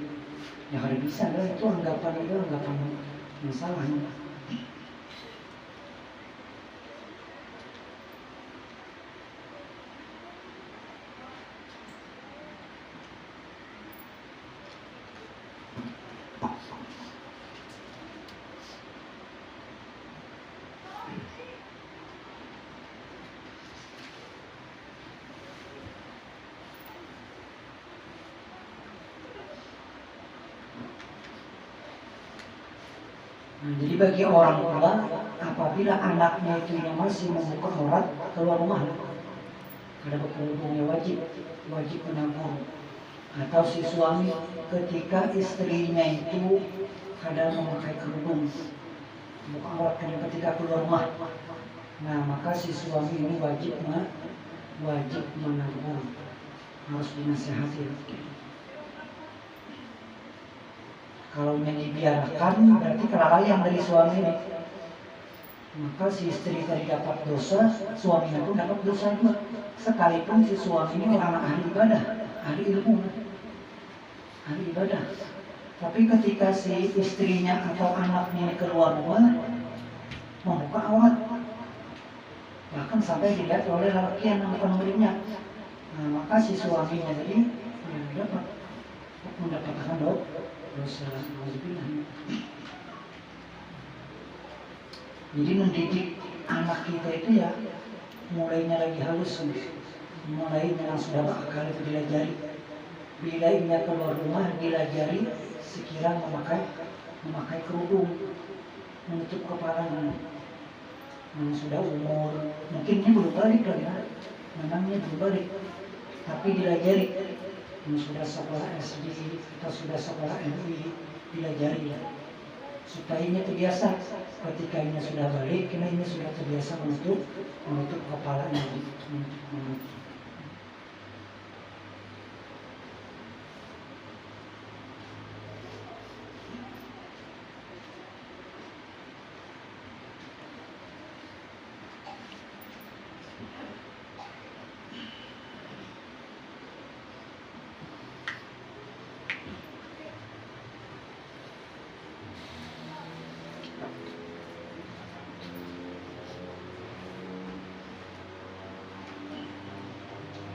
Ya kada bisa lah, itu anggapan masalahnya. Jadi bagi orang tua, apabila anaknya itu yang masih membuka aurat, keluar rumah, kada berkerudungnya wajib menabung. Atau si suami ketika istrinya itu kada memakai kerudung, buka aurat ketika keluar rumah, nah maka si suami ini wajib menabung, harus dinasihati. Kalau yang dibiarkan berarti kelalaian dari suami ini. Maka si istri tadi dapat dosa, suaminya pun dapat dosa juga. Sekalipun si suami ini orang ahli ibadah, ahli ilmu, ahli ibadah. Tapi ketika si istrinya atau anaknya keluar rumah, membuka aurat, bahkan sampai dilihat oleh lelaki yang pemiliknya, nah, maka si suaminya tadi dapat mendapatkan dosa. Jadi mendidik anak kita itu ya mulainya lagi halus, mulai memang sudah berakal itu dilajari. Bila ia keluar rumah dilajari sekiranya memakai kerudung, menutup kepalanya. Sudah umur, mungkin ini belum balik lagi, memangnya belum balik, tapi dilajari. Sudah sekolah SD atau sudah sekolah MI dilajari ya, supaya ini terbiasa. Ketika ini sudah balik, karena ini sudah terbiasa menutup kepalanya.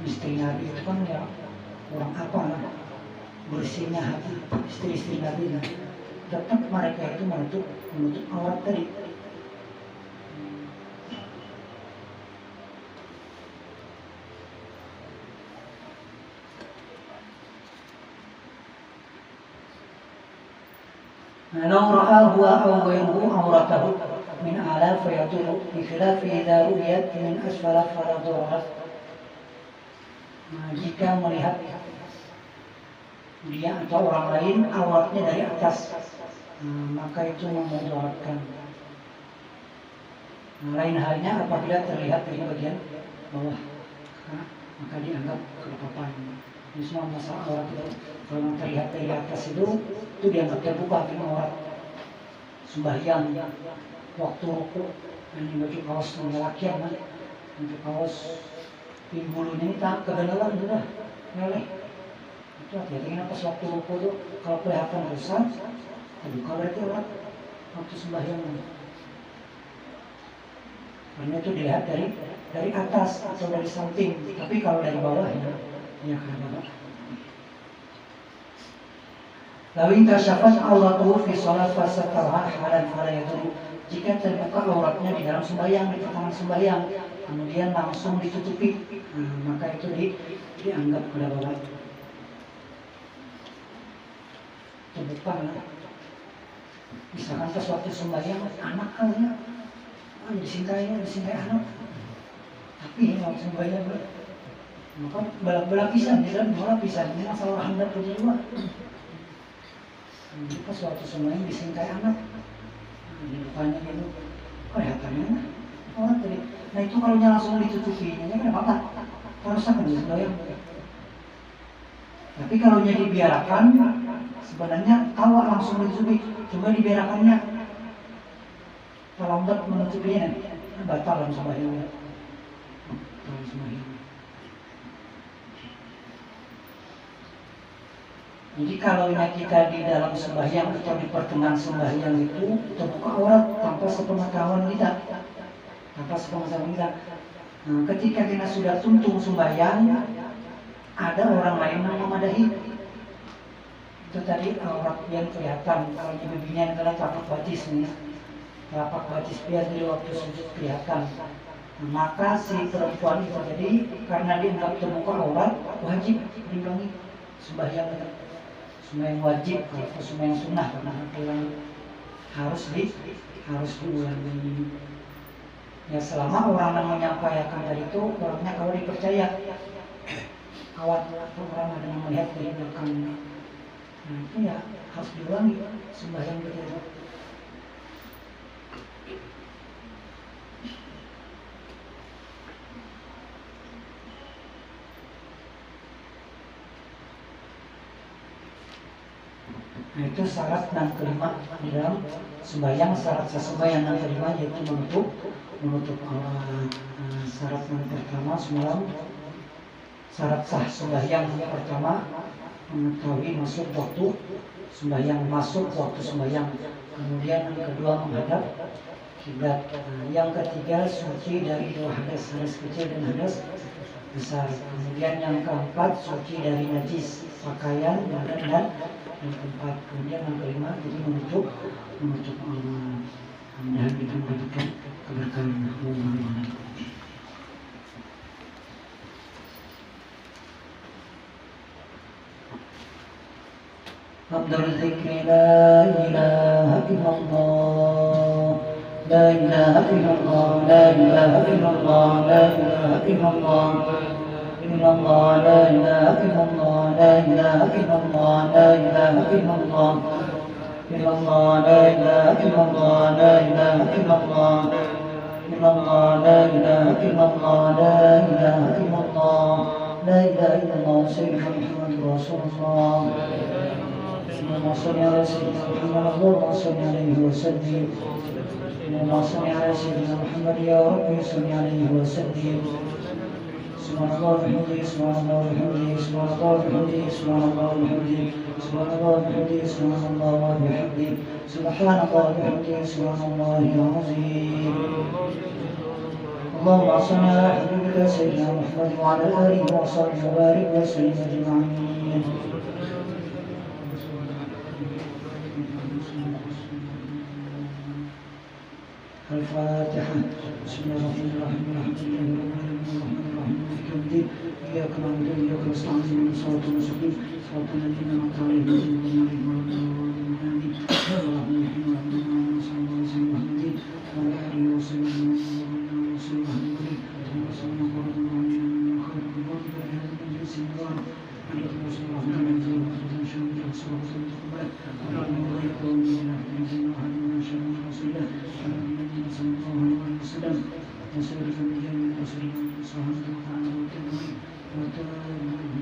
Istri Nabi itu kan ya orang apa lah, bersihnya hati istri-istri Nabi. Tetap mereka itu menutup aurat tadi. Law ra'ahu aw ghayruhu awratahu min a'la fayaturu bi khilafi idza ru'yat min asfala fala darara. Nah, jika melihat dia atau orang lain auratnya dari atas, maka itu memudaratkan. Lain halnya apabila terlihat dari bagian bawah. maka dianggap kelupaan. Ini semua masalah aurat itu kalau yang terlihat dari atas itu dianggap terbuka di aurat. Sembahyang, waktu rukuk, ini baju kaos laki-laki kan, baju kaos pinggulnya ini tak kebenaran sudah meleleh. Itu hati-hati pas waktu rukuk itu kalau kelihatan rusak, terbuka berarti aurat waktu sembahyang. Karena itu dilihat dari atas atau dari samping, tapi kalau dari bawah ya karena bawah. Lalu inkasyafat auratuhu fi sholat fasatarha halan fala yadurru. Jika terbuka auratnya di dalam sembahyang, di pertengahan sembahyang, kemudian langsung ditutupi, maka itu dianggap pada bawah. Terbuka lah. Misalkan pas waktu sembahyang anak kalinya disingkai anak, tapi kalau sembahyang maka balak pisan, dan bola pisan ini masalah hendak punya dua. Jadi pas waktu sembahyang disingkai anak, lukanya gitu, kelihatannya orang tadi. Nah itu kalau langsung ditutupi, ini kan apa? Harus akan sembahyang. Tapi kalau dibiarkan, sebenarnya awal langsung ditutupi, cuma dibiarkannya terlambat menutupinya, batal dalam sembahyang. Jadi kalau kita di dalam sembahyang atau di pertengahan sembahyang itu terbuka aurat tanpa sepengetahuan kita, Nah, ketika kita sudah tuntung sembahyang, ada orang lain yang memadahi. Itu tadi aurat yang kelihatan. Kalau di bibinya adalah telapak batis nih. Telapak batis biar di waktu sujud kelihatan. Maka si perempuan itu jadi karena dianggap terbuka aurat, wajib diulangi sembahyang wajib, kalau sembahyang sunnah karena harus diulangi. Ya selama orang yang menyampaikan dari itu orangnya kalau dipercaya, kawat orang ada yang melihat dari belakang. Nah itu ya harus diulangi sembahyang itu. Nah itu syarat yang kelima di dalam sembahyang. Syarat sembahyang yang kelima yaitu menutup syarat yang pertama semalam. Syarat sah sembahyang yang pertama mengetahui masuk waktu sembahyang, kemudian yang kedua menghadap kiblat. Yang ketiga suci dari dua hadas kecil dan hadas besar. Kemudian yang keempat suci dari najis pakaian, badan dan yang keempat. Kemudian yang kelima jadi menutup dan kita mendapatkan keberkahan Allah. Abdul Zikri la ilaha illallah, la ilaha illallah, la ilaha illallah, la ilaha illallah, illallah, la ilaha illallah, la ilaha illallah, la ilaha illallah, illallah, la ilaha illallah, la ilaha illallah, illallah, la ilaha illallah, la ilaha illallah, la ilaha illallah, sayyidina Muhammad Rasulullah. اللهم صل على سيدنا محمد اللهم صل عليه وسلم. اللهم صل على سيدنا محمد يا رب صل عليه وسلم. سبحان الله وبحمده سبحان الله وبحمده سبحان الله وبحمده سبحان الله وبحمده سبحان الله وبحمده سبحان الله وبحمده سبحان الله وبحمده سبحان الله العظيم. اللهم صل على حبيبك سيدنا محمد وعلى اله وصحبه وبارك وسلم اجمعين. الفاتحة. بسم الله الرحمن الرحيم الحمد لله رب العالمين الرحمن الرحيم مالك يوم الدين إياك نعبد وإياك نستعين اهدنا الصراط المستقيم صراط الذين أنعمت عليهم غير المغضوب عليهم ولا الضالين اللهم اهدنا واهدنا صلى الله عليه وسلم محمد وعلى آله وصحبه وسلم اللهم صل على محمد وعلى خير الخلق هذا المجلس المبارك عليك وصلى الله عليه وسلم وسلم شهيدا وصلى الله عليه وسلم اللهم بارك لنا في الجنة وعلمنا شر رسول الله صلى الله عليه وسلم وسلم الأنبياء والمرسلين والصحابة والتابعين Amin.